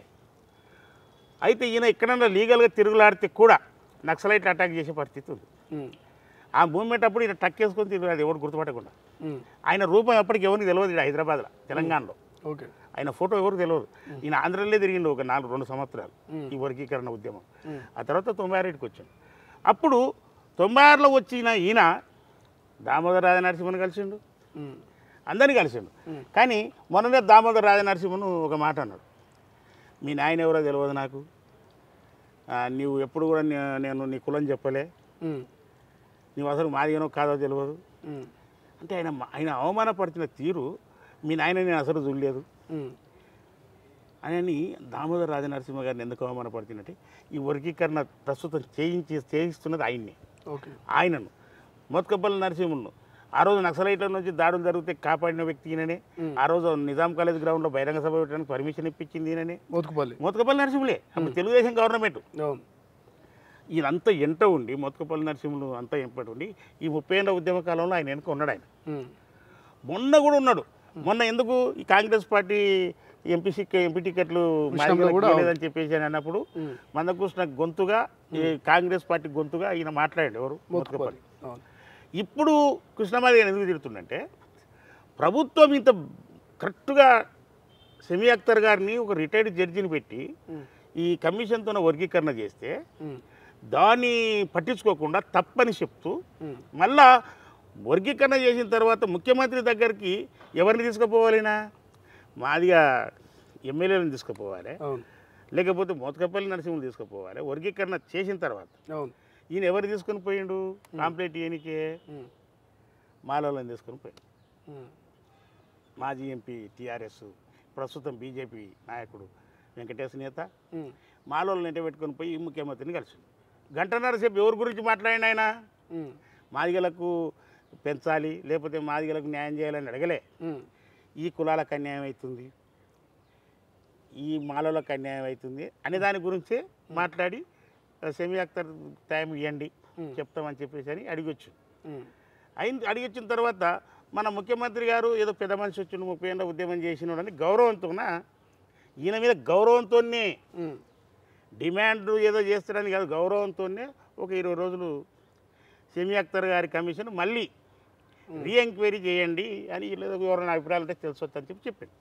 అయితే ఈయన ఎక్కడన్నా లీగల్గా తిరుగులాడితే కూడా నక్సలైట్లు అటాక్ చేసే పరిస్థితి ఉంది. ఆ మూమెంట్ అప్పుడు ఈయన టక్ వేసుకొని తిరిగాడు ఎవరు గుర్తుపట్టకుండా. ఆయన రూపం ఎప్పటికి ఎవరికి తెలియదు ఇక్కడ హైదరాబాద్లో తెలంగాణలో.
ఓకే.
ఆయన ఫోటో ఎవరికి తెలియదు. ఈయన ఆంధ్రలో తిరిగిండు ఒక 2 సంవత్సరాలు ఈ వర్గీకరణ ఉద్యమం. ఆ తర్వాత 96కి వచ్చాడు. అప్పుడు 96లో వచ్చిన ఈయన దామోదర రాజనరసింహను కలిసిండు, అందరినీ కలిసిండు. కానీ మొన్ననే దామోదర రాజనరసింహను ఒక మాట అన్నాడు, మీ నాయన ఎవరో తెలియదు నాకు, నీవు ఎప్పుడు కూడా నేను నీ కులం చెప్పలే, నీవు అసలు మాదిగనో కాదో తెలియదు అంటే ఆయన అవమానపరిచిన తీరు మీ నాయన నేను అసలు చూడలేదు అని దామోదర రాజనరసింహ గారిని ఎందుకు అవమానపడుతున్నట్టే ఈ వర్గీకరణ ప్రస్తుతం చేయిస్తున్నది ఆయన్ని. ఆయనను మోత్కపల్లి నరసింహులను ఆ రోజు నక్సలైట్ల నుంచి దాడులు జరిగితే కాపాడిన వ్యక్తి ఈయననే. ఆ రోజు నిజాం కాలేజ్ గ్రౌండ్లో బహిరంగ సభ పెట్టడానికి పర్మిషన్ ఇప్పించింది ఈయననే, మోత్కపల్లి నరసింహులే. అప్పుడు తెలుగుదేశం గవర్నమెంట్. ఈయనంతా ఎంట ఉండి మోత్కపల్లి నరసింహులు అంతా ఎంపటి ఉండి ఈ 30 ఏళ్ళ ఉద్యమ కాలంలో ఆయన వెనుక ఉన్నాడు. ఆయన మొన్న కూడా ఉన్నాడు. మొన్న ఎందుకు ఈ కాంగ్రెస్ పార్టీ ఎంపీ టికెట్లు లేదని చెప్పేసి అని అన్నప్పుడు మందకృష్ణ గొంతుగా ఈ కాంగ్రెస్ పార్టీ గొంతుగా ఈయన మాట్లాడాడు ఎవరు మోత్కపల్లి. ఇప్పుడు కృష్ణమాది గారు ఎందుకు తిడుతుందంటే ప్రభుత్వం ఇంత కరెక్ట్గా సెమీ అఖ్తర్ గారిని ఒక రిటైర్డ్ జడ్జిని పెట్టి ఈ కమిషన్తో వర్గీకరణ చేస్తే దాన్ని పట్టించుకోకుండా తప్పని చెప్తూ మళ్ళా వర్గీకరణ చేసిన తర్వాత ముఖ్యమంత్రి దగ్గరికి ఎవరిని తీసుకుపోవాలినా మాదిగా ఎమ్మెల్యేలను తీసుకుపోవాలి, లేకపోతే మోత్కపల్లి నరసింహులు తీసుకుపోవాలి. వర్గీకరణ చేసిన తర్వాత ఈయన ఎవరు తీసుకొని పోయిండు కాంప్లైంట్ చేయనికే మాలోళ్ళని తీసుకొని పోయిండు. మాజీ ఎంపీ టీఆర్ఎస్ ప్రస్తుతం బీజేపీ నాయకుడు వెంకటేశ్ నేత మాలోళ్ళని ఎంట పెట్టుకొని పోయి ముఖ్యమంత్రిని కలిసిండు. గంటన్నర సేపు ఎవరి గురించి మాట్లాడిన ఆయన మాదిగలకు పెంచాలి లేకపోతే మాదిగలకు న్యాయం చేయాలని అడగలే. ఈ కులాలకు అన్యాయం అవుతుంది, ఈ మాలలకు అన్యాయం అవుతుంది అనే దాని గురించే మాట్లాడి సెమీ అఖ్తర్ టైం ఇవ్వండి చెప్తామని చెప్పేసి అని అడిగొచ్చు. అడిగొచ్చిన తర్వాత మన ముఖ్యమంత్రి గారు ఏదో పెద్ద మనిషి వచ్చి 30 ఏళ్ళ ఉద్యమం చేసినాడని గౌరవంతో ఈయన మీద గౌరవంతోనే డిమాండ్ ఏదో చేస్తాడని కాదు, గౌరవంతోనే ఒక 20 రోజులు సెమీ అఖ్తర్ గారి కమిషన్ మళ్ళీ రీఎంక్వైరీ చేయండి అని ఎవరైనా అభిప్రాయాలు అంటే తెలుసొచ్చు అని చెప్పిండు.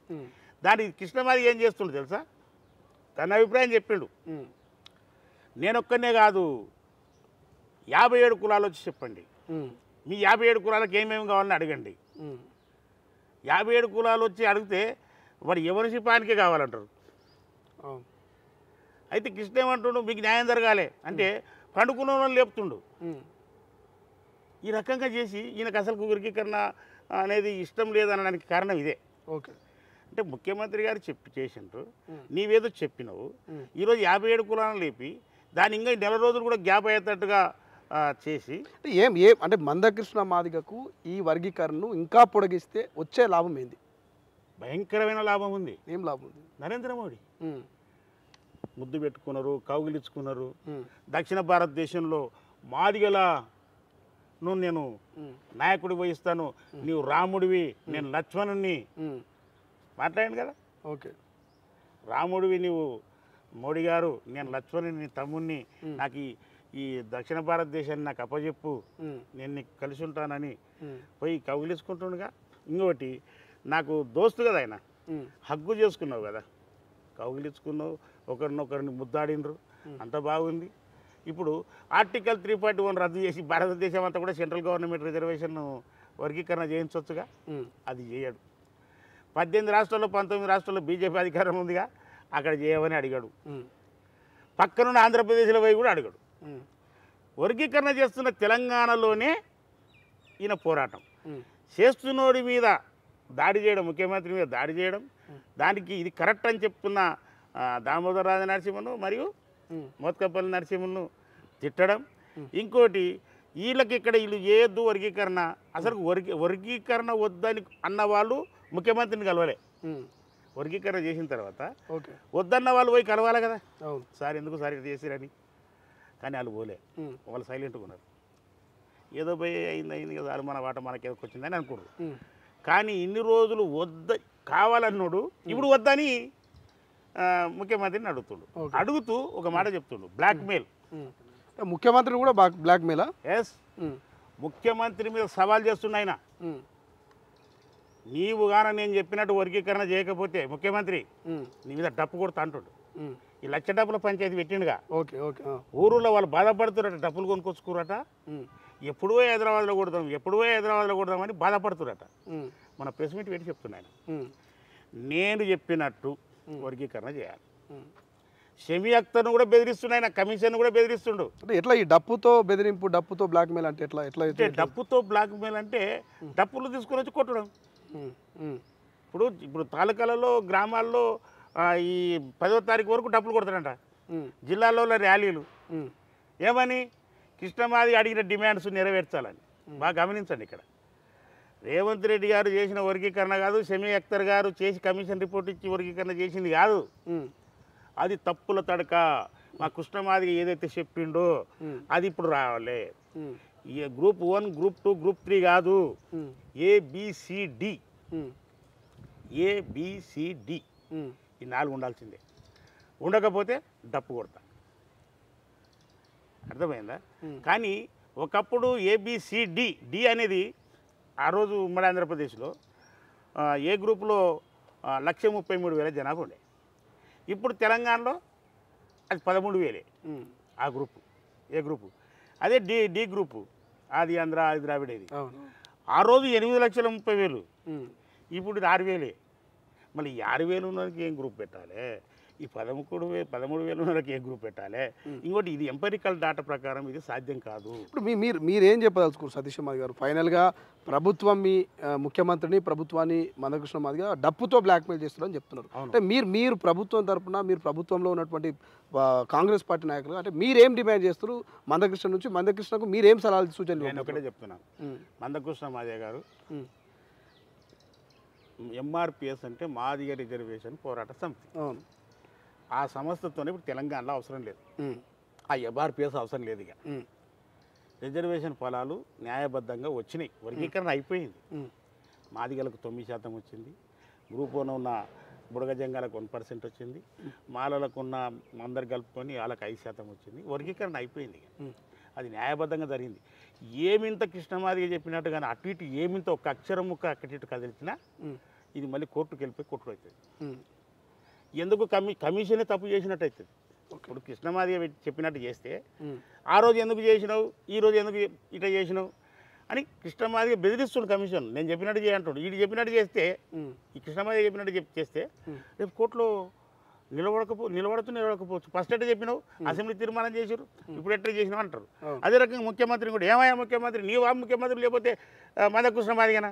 దానికి కృష్ణమాది ఏం చేస్తుండు తెలుసా, తన అభిప్రాయం చెప్పిండు. నేనొక్కనే కాదు 57 కులాలు వచ్చి చెప్పండి, మీ 57 కులాలకు ఏమేమి కావాలని అడగండి. 57 కులాలు వచ్చి అడిగితే మరి ఎవరి శిపానికే కావాలంటారు. అయితే కృష్ణ ఏమంటుండు, మీకు న్యాయం జరగాలి అంటే పండుకున్న వాళ్ళు లేపుతుండు. ఈ రకంగా చేసి ఈయనకు అసలు వర్గీకరణ అనేది ఇష్టం లేదనడానికి కారణం ఇదే.
ఓకే.
అంటే ముఖ్యమంత్రి గారు చేసిండ్రు, నీవేదో చెప్పినావు, ఈరోజు 57 కులాలను లేపి దాని ఇంకా 4 రోజులు కూడా గ్యాప్ అయ్యేటట్టుగా చేసి
అంటే మందకృష్ణ మాదిగకు ఈ వర్గీకరణను ఇంకా పొడిగిస్తే వచ్చే లాభం ఏంది?
భయంకరమైన లాభం ఉంది.
ఏం లాభం ఉంది?
నరేంద్ర మోడీ ముద్దు పెట్టుకున్నారు, కౌగిలించుకున్నారు. దక్షిణ భారతదేశంలో మాదిగలను నేను నాయకుడి వహిస్తాను, నీవు రాముడివి నేను లక్ష్మణుని మాట్లాడాను కదా.
ఓకే.
రాముడివి నీవు మోడీ గారు, నేను లక్ష్మణుని తమ్ముడిని, నాకు ఈ దక్షిణ భారతదేశాన్ని నాకు అప్పచెప్పు, నేను నీకు కలిసి ఉంటానని పోయి కౌగిలించుకుంటుండగా. ఇంకోటి నాకు దోస్తు కదా ఆయన, హగ్గు చేసుకున్నావు కదా, కౌగిలించుకున్నావు, ఒకరినొకరిని ముద్దాడినరు, అంత బాగుంది. ఇప్పుడు ఆర్టికల్ 341 రద్దు చేసి భారతదేశం అంతా కూడా సెంట్రల్ గవర్నమెంట్ రిజర్వేషన్ వర్గీకరణ చేయించవచ్చుగా, అది చేయడు. 18 రాష్ట్రాల్లో 19 రాష్ట్రాల్లో బీజేపీ అధికారం ఉందిగా, అక్కడ చేయమని అడిగాడు. పక్కనున్న ఆంధ్రప్రదేశ్లో పోయి కూడా అడిగాడు. వర్గీకరణ చేస్తున్న తెలంగాణలోనే ఈయన పోరాటం చేస్తున్నోడి మీద దాడి చేయడం, ముఖ్యమంత్రి మీద దాడి చేయడం, దానికి ఇది కరెక్ట్ అని చెప్తున్న దామోదర రాజనరసింహను మరియు మోత్కపల్లి నరసింహను తిట్టడం. ఇంకోటి వీళ్ళకి ఇక్కడ వీళ్ళు చేయొద్దు వర్గీకరణ, అసలు వర్గీకరణ వద్దని అన్న వాళ్ళు ముఖ్యమంత్రిని కలవలే. వర్గీకరణ చేసిన తర్వాత వద్దన్న వాళ్ళు పోయి కలవాలి కదా, సార్ ఎందుకు సార్ ఇది చేసిరని. కానీ వాళ్ళు పోలే, వాళ్ళు సైలెంట్గా ఉన్నారు. ఏదో పోయి అయింది కదా, మన వాట మనకేదో వచ్చిందని అనుకోరు. కానీ ఇన్ని రోజులు కావాలన్నాడు, ఇప్పుడు వద్దని ముఖ్యమంత్రిని అడుగుతూ ఒక మాట చెప్తుండు, బ్లాక్మెయిల్.
ముఖ్యమంత్రి కూడా బ్లాక్మెయిల్.
ఎస్, ముఖ్యమంత్రి మీద సవాల్ చేస్తున్నా ఆయన. నీవు గాన నేను చెప్పినట్టు వర్గీకరణ చేయకపోతే ముఖ్యమంత్రి నీ మీద డప్పు కొడతా అంటుండు. ఈ లక్ష డబ్బుల పంచాయతీ పెట్టిండుగా.
Okay okay.
ఊరులో వాళ్ళు బాధపడుతురట, డబ్బులు కొనుక్కొచ్చుకురట. ఎప్పుడో హైదరాబాద్లో కొడదామని బాధపడుతురట. మన ప్రెస్ మీట్ పెట్టి చెప్తున్నాను, నేను చెప్పినట్టు వర్గీకరణ చేయాలి. షమీ అఖ్తర్ను కూడా బెదిరిస్తున్నాయి, కమిషన్ కూడా బెదిరిస్తుండు.
అంటే ఎట్లా ఈ డప్పుతో బెదిరింపు, డప్పుతో బ్లాక్మెయిల్ అంటే ఎట్లా ఎట్లా
అంటే డప్పుతో బ్లాక్మెయిల్ అంటే డప్పులు తీసుకొని వచ్చి కొట్టడం. ఇప్పుడు తాలూకాలలో గ్రామాల్లో ఈ 10వ తారీఖు వరకు డప్పులు కొడతాడంట. జిల్లాలో ర్యాలీలు ఏమని కృష్ణమాది అడిగిన డిమాండ్స్ నెరవేర్చాలని. బాగా గమనించండి, ఇక్కడ రేవంత్ రెడ్డి గారు చేసిన వర్గీకరణ కాదు, షమీ అఖ్తర్ గారు చేసి కమిషన్ రిపోర్ట్ ఇచ్చి వర్గీకరణ చేసింది కాదు. అది తప్పుల తడక. మా కృష్ణమాదిగ ఏదైతే చెప్పిండో అది ఇప్పుడు రావాలి. గ్రూప్ 1, గ్రూప్ 2, గ్రూప్ 3 కాదు, ABCD. ఈ 4 ఉండాల్సిందే. ఉండకపోతే డప్పు కొడతా. అర్థమైందా? కానీ ఒకప్పుడు ABCD అనేది ఆ రోజు ఉమ్మడి ఆంధ్రప్రదేశ్లో ఏ గ్రూపులో 1,33,000 జనాభా ఉండే. ఇప్పుడు తెలంగాణలో అది 13,000 ఆ గ్రూపు, ఏ గ్రూపు. అదే డి గ్రూపు, ఆది ఆంధ్ర, ఆది ద్రావిడేది. ఆ రోజు 8,30,000. ఇప్పుడు ఇది 6,000. మళ్ళీ 6,000 ఉన్నకి ఏం గ్రూప్ పెట్టాలి? ఈ 13,000 ఉన్నకి ఏ గ్రూప్ పెట్టాలి? ఇంకోటి ఇది ఎంపరికల్ డాటా ప్రకారం ఇది సాధ్యం కాదు.
ఇప్పుడు మీరేం చెప్పదలుచుకోరు సతీష్ మాది గారు? ఫైనల్గా ప్రభుత్వం మీ ముఖ్యమంత్రిని, ప్రభుత్వాన్ని మందకృష్ణ మాదిగా డప్పుతో బ్లాక్మెయిల్ చేస్తున్నారని చెప్తున్నారు. అంటే మీరు ప్రభుత్వం తరఫున, మీరు ప్రభుత్వంలో ఉన్నటువంటి కాంగ్రెస్ పార్టీ నాయకులు అంటే మీరేం డిమాండ్ చేస్తారు మందకృష్ణ నుంచి? మందకృష్ణకు మీరేం సలహాలు సూచనలు?
నేను ఒకటే చెప్తున్నాను, మందకృష్ణ మాదిగ గారు MRPS అంటే మాదిగ రిజర్వేషన్ పోరాట సమితి. ఆ సంస్థతోనే ఇప్పుడు తెలంగాణలో అవసరం లేదు, ఆ MRPS అవసరం లేదు. ఇక రిజర్వేషన్ ఫలాలు న్యాయబద్ధంగా వచ్చినాయి, వర్గీకరణ అయిపోయింది. మాదిగలకు 9% వచ్చింది, గ్రూప్ 1 ఉన్న బుడగజంగాలకు 1% వచ్చింది, మాలలకు ఉన్న అందరు కలుపుకొని వాళ్ళకి 5% వచ్చింది. వర్గీకరణ అయిపోయింది, అది న్యాయబద్ధంగా జరిగింది. ఏమింత కృష్ణమాదిగా చెప్పినట్టు కానీ అటు ఇటు ఏమింత ఒక అక్షరం ముక్క అక్కటి ఇటు కదిలిచినా ఇది మళ్ళీ కోర్టుకు వెళ్ళిపోయి కొట్టుడు అవుతుంది. ఎందుకు కమిషనే తప్పు చేసినట్టు అవుతుంది. ఇప్పుడు కృష్ణమాదిగా చెప్పినట్టు చేస్తే ఆ రోజు ఎందుకు చేసినావు, ఈ రోజు ఎందుకు ఇట్లా చేసినావు అని కృష్ణమాదిగా బెదిరిస్తుండు కమిషన్. నేను చెప్పినట్టు చేయంటాడు, వీడు చెప్పినట్టు చేస్తే, ఈ కృష్ణమాదిగా చెప్పినట్టు చేస్తే రేపు కోర్టులో నిలబడకపోవచ్చు. ఫస్ట్ ఎట్లా చెప్పినావు, అసెంబ్లీ తీర్మానం చేశారు, ఇప్పుడు ఎట్లా చేసినావు అంటారు. అదే రకంగా ముఖ్యమంత్రిని కూడా ఏమయ్యా ముఖ్యమంత్రి, నీవు ఆ ముఖ్యమంత్రి లేకపోతే మందకృష్ణ మాదిగనా?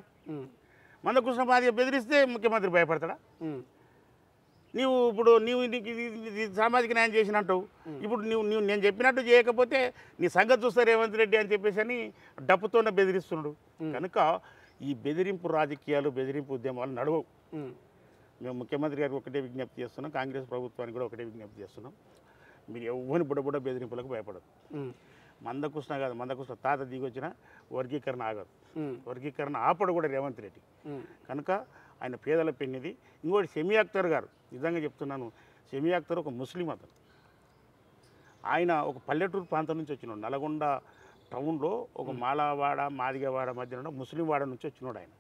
మందకృష్ణ మాదిగ బెదిరిస్తే ముఖ్యమంత్రి భయపడతాడా? ఇప్పుడు సామాజిక న్యాయం చేసినట్టావు, ఇప్పుడు నువ్వు నేను చెప్పినట్టు చేయకపోతే నీ సంగతి చూస్తారు రేవంత్ రెడ్డి అని చెప్పేసి అని డప్పుతోనే బెదిరిస్తున్నాడు. కనుక ఈ బెదిరింపు రాజకీయాలు, బెదిరింపు ఉద్యమాలు నడవవు. మేము ముఖ్యమంత్రి గారికి ఒకటే విజ్ఞప్తి చేస్తున్నాం, కాంగ్రెస్ ప్రభుత్వానికి కూడా ఒకటే విజ్ఞప్తి చేస్తున్నాం, మీరు ఎవరిని బుడబుడ బెదిరింపులకు భయపడదు. మందకృష్ణ కాదు, మందకృష్ణ తాత దిగొచ్చిన వర్గీకరణ ఆగదు, వర్గీకరణ ఆపడు కూడా రేవంత్ రెడ్డి. కనుక ఆయన పేదల పెన్నిది. ఇంకోటి షమీ అఖ్తర్ గారు, నిజంగా చెప్తున్నాను, షమీ అఖ్తర్ ఒక ముస్లిం అతను. ఆయన ఒక పల్లెటూరు ప్రాంతం నుంచి వచ్చినాడు. నల్గొండ టౌన్లో ఒక మాలవాడ మాదిగవాడ మధ్యన ముస్లిం వాడ నుంచి వచ్చినాడు. ఆయన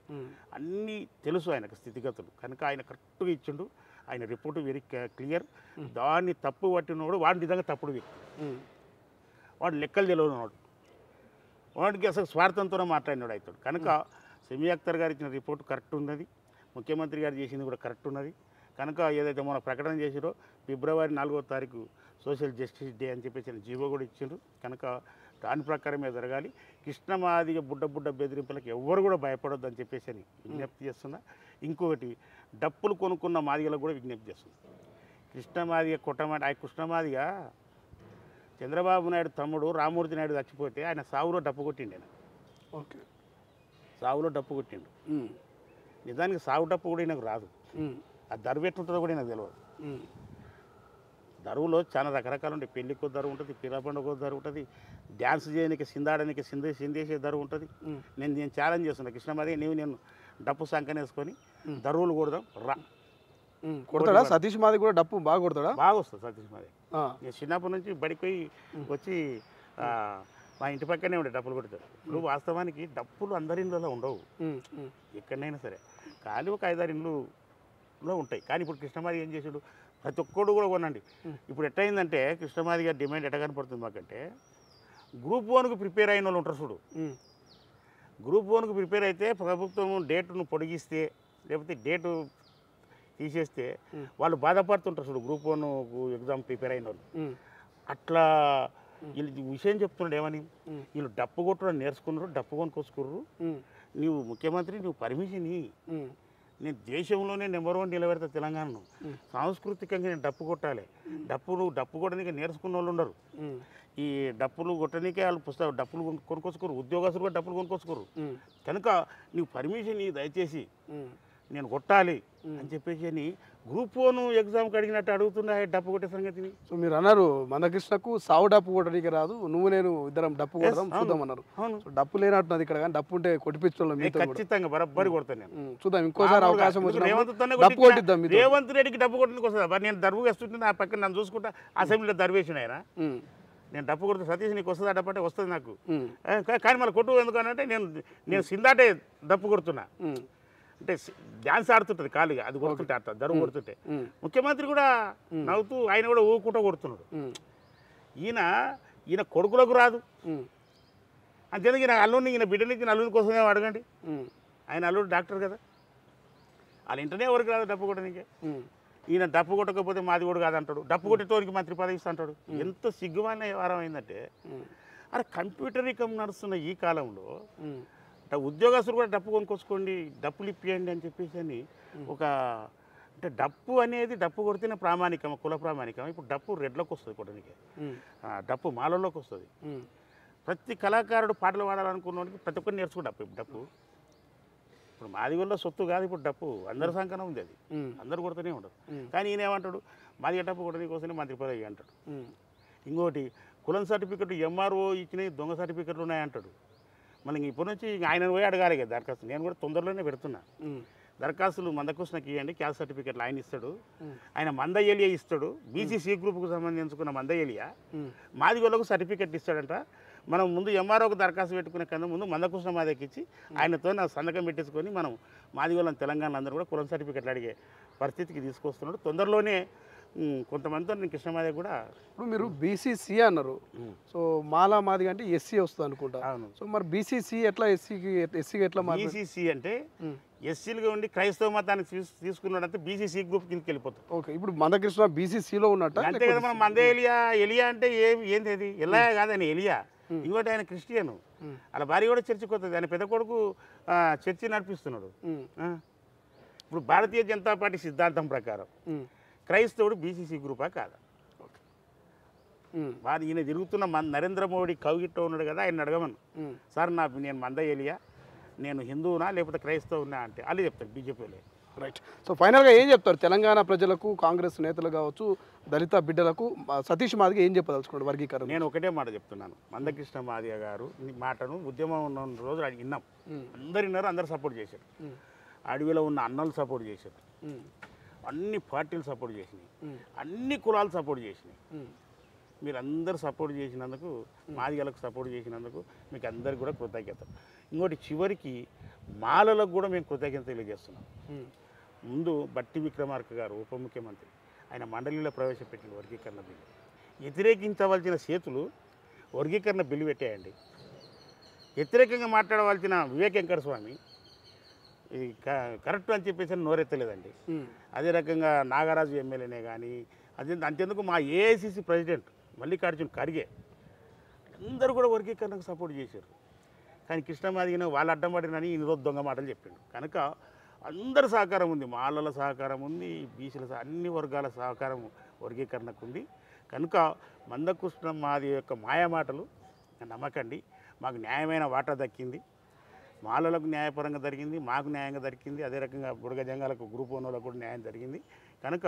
అన్నీ తెలుసు ఆయనకు స్థితిగతులు. కనుక ఆయన కరెక్ట్గా ఇచ్చిండు. ఆయన రిపోర్టు వెరీ క్లియర్. దాన్ని తప్పు పట్టినోడు వాడు నిజంగా తప్పుడు వ్యక్తి, వాడు లెక్కలు తెలియనివాడు, వాడికి అసలు స్వార్థంతోనే మాట్లాడినాడు అవుతాడు. కనుక షమీ అఖ్తర్ గారు ఇచ్చిన రిపోర్టు కరెక్ట్ ఉన్నది, ముఖ్యమంత్రి గారు చేసింది కూడా కరెక్ట్ ఉన్నది. కనుక ఏదైతే మన ప్రకటన చేసిరో ఫిబ్రవరి 4వ తారీఖు సోషల్ జస్టిస్ డే అని చెప్పేసి జీవో కూడా ఇచ్చిండ్రు. కనుక దాని ప్రకారమే జరగాలి. కృష్ణమాదిగ బుడ్డ బెదిరింపులకు ఎవ్వరు కూడా భయపడొద్దు అని చెప్పేసి అని విజ్ఞప్తి చేస్తున్నా. ఇంకొకటి డప్పులు కొనుక్కున్న మాదిగలకు కూడా విజ్ఞప్తి చేస్తున్నా. కృష్ణమాదిగ కొట్టమాట, ఆ కృష్ణమాదిగ చంద్రబాబు నాయుడు తమ్ముడు రామూర్తి నాయుడు చచ్చిపోతే ఆయన సావులో డప్పు కొట్టిండు. ఆయన సావులో డప్పు కొట్టిండు. నిజానికి సాగు డప్పు కూడా నాకు రాదు, ఆ దరువు ఎట్లుంటుందో కూడా నాకు తెలియదు. దరువులో చాలా రకరకాలు ఉంటాయి. పెళ్ళికో దరువు ఉంటుంది, పిల్ల పండుగ దరువు ఉంటుంది, డ్యాన్స్ చేయడానికి సిందాడడానికి సిందేసే దరువు ఉంటుంది. నేను ఛాలెంజ్ చేస్తున్నా కృష్ణమాదిగ, నేను డప్పు సంకనేసుకొని దరువులు కొడదాం రా.
కొడతాడా సతీష్ మాది కూడా డప్పు బాగా కొడతాడా?
బాగా వస్తుంది సతీష్ మాది. నేను చిన్నప్పటి నుంచి బడికి పోయి వచ్చి మా ఇంటి పక్కనే ఉండే డప్పులు కొడతారు. ఇప్పుడు వాస్తవానికి డప్పులు అందరి ఇళ్ళలో ఉండవు, ఎక్కడైనా సరే కానీ ఒక 5-6 ఇళ్ళులో ఉంటాయి. కానీ ఇప్పుడు కృష్ణమాది ఏం చేసాడు, ప్రతి ఒక్కడు కూడా కొనండి. ఇప్పుడు ఎట్టయిందంటే కృష్ణమాది గారి డిమాండ్ ఎట్ట కనపడుతుంది మాకంటే, గ్రూప్ 1కు ప్రిపేర్ అయిన వాళ్ళు ఉంటారు చూడు. గ్రూప్ 1కు ప్రిపేర్ అయితే ప్రభుత్వం డేటును పొడిగిస్తే లేకపోతే డేటు తీసేస్తే వాళ్ళు బాధపడుతుంటారు చూడు. గ్రూప్ 1 ఎగ్జామ్ ప్రిపేర్ అయిన వాళ్ళు అట్లా వీళ్ళు విషయం చెప్తున్నాడు ఏమని, వీళ్ళు డప్పు కొట్టడం నేర్చుకున్నారు, డప్పు కొనుక్కొచ్చుకుర్రు, నువ్వు ముఖ్యమంత్రి నువ్వు పర్మిషన్ నేను దేశంలోనే నెంబర్ 1 నిలబెడతా తెలంగాణను, సాంస్కృతికంగా నేను డప్పు కొట్టాలి, డప్పు కొట్టడానికి నేర్చుకున్న వాళ్ళు ఉండరు. ఈ డప్పులు కొట్టడానికే వాళ్ళు పుస్తకం డప్పులు కొనుక్కొచ్చుకోరు, ఉద్యోగస్తులు కూడా డప్పులు కొనుక్కొచ్చుకోరు. కనుక నీవు పర్మిషన్ దయచేసి నేను కొట్టాలి అని చెప్పేసి అని గ్రూప్ 1 ఎగ్జామ్కి అడిగినట్టు అడుగుతున్నా డప్పు కొట్టే సంగతిని.
సో మీరు అన్నారు మందకృష్ణకు సావు డప్పు కొట్టడానికి రాదు, నువ్వు నేను ఇద్దరం డప్పు కొడదాం చూద్దాం అన్నారు. డప్పు లేనట్టున్నది ఇక్కడ, కానీ డప్పు ఉంటే కొట్టిపించడం
ఖచ్చితంగా బరబ్బరి కొడతాను నేను.
చూద్దాం ఇంకోసారి అవకాశం వచ్చిన డప్పు కొట్టిద్దాం.
రేవంత్ రెడ్డికి డప్పు కొట్టడానికి వస్తుందా, నేను దర్వు వేస్తుంటే నా పక్కన నన్ను చూసుకుంటా అసెంబ్లీలో దర్వేసిన ఆయన, నేను డప్పు కొడితే సతీష్ నీకు వస్తుంది డప్పు అంటే వస్తుంది నాకు, కానీ మళ్ళీ కొట్టు ఎందుకనంటే నేను సిందాటే డప్పు కొడుతున్నా అంటే డ్యాన్స్ ఆడుతుంటుంది ఖాళీగా, అది కొడుతుంటే ఆడతా దరువు కొడుతుంటే. ముఖ్యమంత్రి కూడా నవ్వుతూ ఆయన కూడా ఊకుంటూ కొడుతున్నాడు. ఈయన కొడుకులకు రాదు అంతేందుకు ఈయన అల్లుడిని ఈయన బిడ్డలకి అల్లుని కోసమే అడగండి. ఆయన అల్లుడు డాక్టర్ కదా, వాళ్ళ ఇంటనే ఎవరికి రాదు డప్పు కొట్టడానికి. ఈయన డప్పు కొట్టకపోతే మాది కూడా కాదంటాడు, డప్పు కొట్టేటోనికి మంత్రి పదవి ఇస్తా అంటాడు. ఎంత సిగ్గుమాలిన వ్యవహారం అయిందంటే, అరే కంప్యూటరీకం నడుస్తున్న ఈ కాలంలో ఉద్యోగస్తులు కూడా డప్పు కొనుక్కొచ్చుకోండి, డప్పులు ఇప్పియండి అని చెప్పేసి అని ఒక అంటే డప్పు అనేది డప్పు కొడితేనే ప్రామాణికం, కుల ప్రామాణికం. ఇప్పుడు డప్పు రెడ్లకు వస్తుంది కొట్టడానికి, డప్పు మాలల్లోకి వస్తుంది. ప్రతి కళాకారుడు పాటలు పాడాలనుకున్నవాడికి ప్రతి ఒక్కరు నేర్చుకో డప్పు. ఇప్పుడు మాది వల్ల సొత్తు కాదు, ఇప్పుడు డప్పు అందరి సంకనం ఉంది, అది అందరు కొడుతూనే ఉండదు. కానీ ఈయన ఏమంటాడు, మాది డప్పు కొట్టడానికి కోసమే మంత్రి పదవి అంటాడు. ఇంకోటి కులం సర్టిఫికెట్ ఎంఆర్ఓ ఇచ్చినవి దొంగ సర్టిఫికెట్లు ఉన్నాయంటాడు. మనకి ఇప్పటి నుంచి ఆయన పోయి అడగాలి కదా దరఖాస్తు. నేను కూడా తొందరలోనే పెడుతున్నా దరఖాస్తులు. మందకృష్ణకి ఇవ్వండి క్యాస్ట్ సర్టిఫికెట్లు ఆయన ఇస్తాడు, ఆయన మంద ఏలియా ఇస్తాడు. బీసీసీ గ్రూప్కు సంబంధించుకున్న మంద ఏలియా మాదిగోళ్ళకు సర్టిఫికెట్ ఇస్తాడంట. మనం ముందు ఎంఆర్ఓకి దరఖాస్తు పెట్టుకునే కన్నా ముందు మందకృష్ణ మాదికి ఇచ్చి ఆయనతో సంతకం పెట్టించుకొని మనం మాదిగోళ్ళని తెలంగాణ అందరూ కూడా కులం సర్టిఫికెట్లు అడిగే పరిస్థితికి తీసుకొస్తున్నాడు. తొందరలోనే కొంతమందితో నేను కృష్ణమాదే కూడా. ఇప్పుడు
మీరు బీసీసీ అన్నారు, సో మాలా మాది అంటే ఎస్సీ వస్తుంది అనుకుంటా. సో మరి బీసీసీ ఎట్లా ఎస్సీకి ఎట్లా?
బీసీసీ అంటే ఎస్సీలుగా ఉండి క్రైస్తవ మతానికి తీసుకున్నాడంటే బీసీసీ గ్రూప్ కిందకి వెళ్ళిపోతాం.
ఓకే, ఇప్పుడు మందకృష్ణ బీసీసీలో ఉన్నట్టు
అంతే కదా. మనం మందే ఎలియా అంటే ఏంది అది ఎల్లా కాదని ఎలియా. ఇంకోటి ఆయన క్రిస్టియను, అలా భార్య కూడా చర్చికి వస్తుంది, ఆయన పెద్ద కొడుకు చర్చి నడిపిస్తున్నాడు. ఇప్పుడు భారతీయ జనతా పార్టీ సిద్ధాంతం ప్రకారం క్రైస్తవుడు బీసీసీ గ్రూపా కాదా? వారు ఈయన తిరుగుతున్న నరేంద్ర మోడీ కవిగిట్టో ఉన్నాడు కదా, ఆయన అడగమను, సార్ నేను మంద ఏలియా, నేను హిందువునా లేకపోతే క్రైస్తవునా అంటే వాళ్ళు చెప్తారు బీజేపీలో.
రైట్. సో ఫైనల్గా ఏం చెప్తారు తెలంగాణ ప్రజలకు, కాంగ్రెస్ నేతలు కావచ్చు, దళిత బిడ్డలకు సతీష్ మాదిగా ఏం చెప్పదలుచుకోండి వర్గీకరణ?
నేను ఒకటే మాట చెప్తున్నాను, మందకృష్ణ మాదిగ గారు మాటను ఉద్యమం ఉన్న రోజు విన్నాం, అందరు విన్నారు, అందరు సపోర్ట్ చేశారు. అడవిలో ఉన్న అన్నలు సపోర్ట్ చేశారు, అన్ని పార్టీలు సపోర్ట్ చేసినాయి, అన్ని కులాలు సపోర్ట్ చేసినాయి. మీరు అందరు సపోర్ట్ చేసినందుకు, మాదిగలకు సపోర్ట్ చేసినందుకు మీకు అందరికి కూడా కృతజ్ఞత. ఇంకోటి చివరికి మాలలకు కూడా మేము కృతజ్ఞత తెలియజేస్తున్నాం. ముందు బట్టి విక్రమార్క గారు ఉప ముఖ్యమంత్రి, ఆయన మండలిలో ప్రవేశపెట్టిన వర్గీకరణ బిల్లు వ్యతిరేకించవలసిన చేతులు వర్గీకరణ బిల్లు పెట్టేయండి. వ్యతిరేకంగా మాట్లాడవలసిన వివేక్ వెంకట స్వామి ఇది కరెక్ట్ అని చెప్పేసి నోరెత్తలేదండి. అదే రకంగా నాగరాజు ఎమ్మెల్యేనే కానీ అంతెందుకు మా ఏఐసిసి ప్రెసిడెంట్ మల్లికార్జున్ ఖర్గే అందరూ కూడా వర్గీకరణకు సపోర్ట్ చేశారు. కానీ కృష్ణమాదిగిన వాళ్ళు అడ్డం పడినని ఈరోజు దొంగ మాటలు చెప్పిండు. కనుక అందరి సహకారం ఉంది, మాలల సహకారం ఉంది, బీసీల అన్ని వర్గాల సహకారం వర్గీకరణకు ఉంది. కనుక మందకృష్ణ మాది యొక్క మాయమాటలు నమ్మకండి. మాకు న్యాయమైన వాటా దక్కింది, మాలలకు న్యాయపరంగా జరిగింది, మాకు న్యాయంగా దొరికింది. అదే రకంగా బుడగ జంగాలకు గ్రూప్ 1 కూడా న్యాయం జరిగింది. కనుక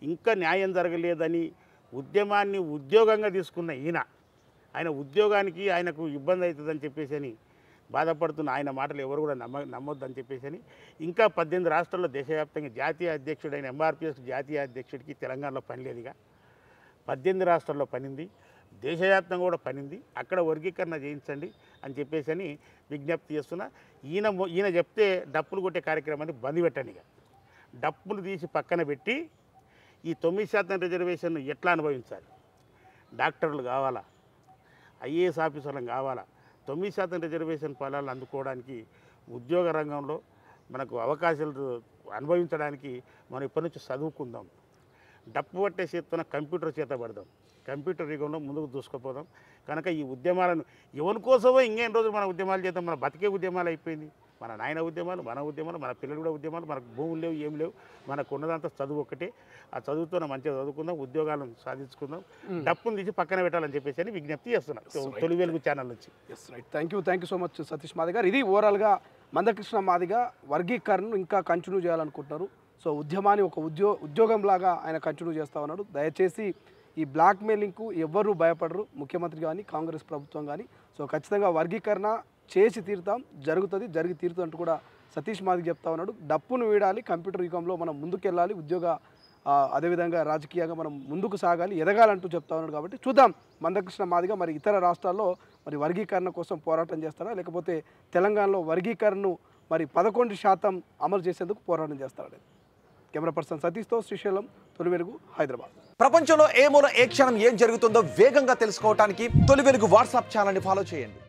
ఇంకా న్యాయం జరగలేదని ఉద్యమాన్ని ఉద్యోగంగా తీసుకున్న ఆయన ఉద్యోగానికి ఆయనకు ఇబ్బంది అవుతుందని చెప్పేసి అని బాధపడుతున్న ఆయన మాటలు ఎవరు కూడా నమ్మొద్దని చెప్పేసి అని ఇంకా 18 రాష్ట్రాల్లో దేశవ్యాప్తంగా జాతీయ అధ్యక్షుడైన ఎంఆర్పిఎస్ జాతీయ అధ్యక్షుడికి తెలంగాణలో పని లేదుగా, 18 రాష్ట్రాల్లో పనింది. దేశవ్యాప్తంగా కూడా పనింది, అక్కడ వర్గీకరణ చేయించండి అని చెప్పేసి అని విజ్ఞప్తి చేస్తున్నా. ఈయన చెప్తే డప్పులు కొట్టే కార్యక్రమాన్ని బంద్ పెట్టండి. ఇక డప్పులు తీసి పక్కన పెట్టి ఈ 9% రిజర్వేషన్ ఎట్లా అనుభవించాలి? డాక్టర్లు కావాలా, ఐఏఎస్ ఆఫీసర్లు కావాలా? 9% రిజర్వేషన్ ఫలాలు అందుకోవడానికి ఉద్యోగ రంగంలో మనకు అవకాశాలు అనుభవించడానికి మనం ఇప్పటి నుంచి చదువుకుందాం. డప్పు పట్టే చేతున్న కంప్యూటర్ చేత పడదాం, కంప్యూటర్ యుగంలో ముందుకు దూసుకుపోదాం. కనుక ఈ ఉద్యమాలను ఎవరి కోసమో ఇంకేం రోజులు మన ఉద్యమాలు చేద్దాం. మన బతికే ఉద్యమాలు అయిపోయింది. మన నాయన ఉద్యమాలు, మన ఉద్యమాలు, మన పిల్లలు కూడా ఉద్యమాలు. మనకు భూములు లేవు, ఏం లేవు. మనకు ఉన్నదంతా చదువు ఒక్కటే. ఆ చదువుతో మంచిగా చదువుకుందాం, ఉద్యోగాలను సాధించుకుందాం, డప్పును తీసి పక్కన పెట్టాలని చెప్పేసి అని విజ్ఞప్తి చేస్తున్నాం తొలి వెలుగు ఛానల్ నుంచి.
Yes right, thank you so much Satish Madiga garu. ఇది ఓవరాల్గా మందకృష్ణ మాదిగ వర్గీకరణను ఇంకా కంటిన్యూ చేయాలనుకుంటున్నారు. సో ఉద్యమాన్ని ఒక ఉద్యోగంలాగా ఆయన కంటిన్యూ చేస్తా ఉన్నాడు. దయచేసి ఈ బ్లాక్ మెయిలింగ్కు ఎవ్వరూ భయపడరు, ముఖ్యమంత్రి కానీ కాంగ్రెస్ ప్రభుత్వం కానీ. సో ఖచ్చితంగా వర్గీకరణ చేసి తీరుతాం, జరిగి తీరుతుంది అంటూ కూడా సతీష్ మాదిగ చెప్తా ఉన్నాడు. డప్పును వీడాలి, కంప్యూటర్ యుగంలో మనం ముందుకెళ్ళాలి, అదేవిధంగా రాజకీయంగా మనం ముందుకు సాగాలి, ఎదగాలంటూ చెప్తా ఉన్నాడు. కాబట్టి చూద్దాం మందకృష్ణ మాదిగ మరి ఇతర రాష్ట్రాల్లో మరి వర్గీకరణ కోసం పోరాటం చేస్తారా, లేకపోతే తెలంగాణలో వర్గీకరణను మరి 11% అమలు చేసేందుకు పోరాటం చేస్తారా? కెమెరా పర్సన్ సతీష్తో శ్రీశైలం, తొలి వెలుగు, హైదరాబాద్.
ప్రపంచంలో ఏ మూల ఏ క్షణం ఏం జరుగుతుందో వేగంగా తెలుసుకోవడానికి తొలి వెలుగు వాట్సాప్ ఛానల్ని ఫాలో చేయండి.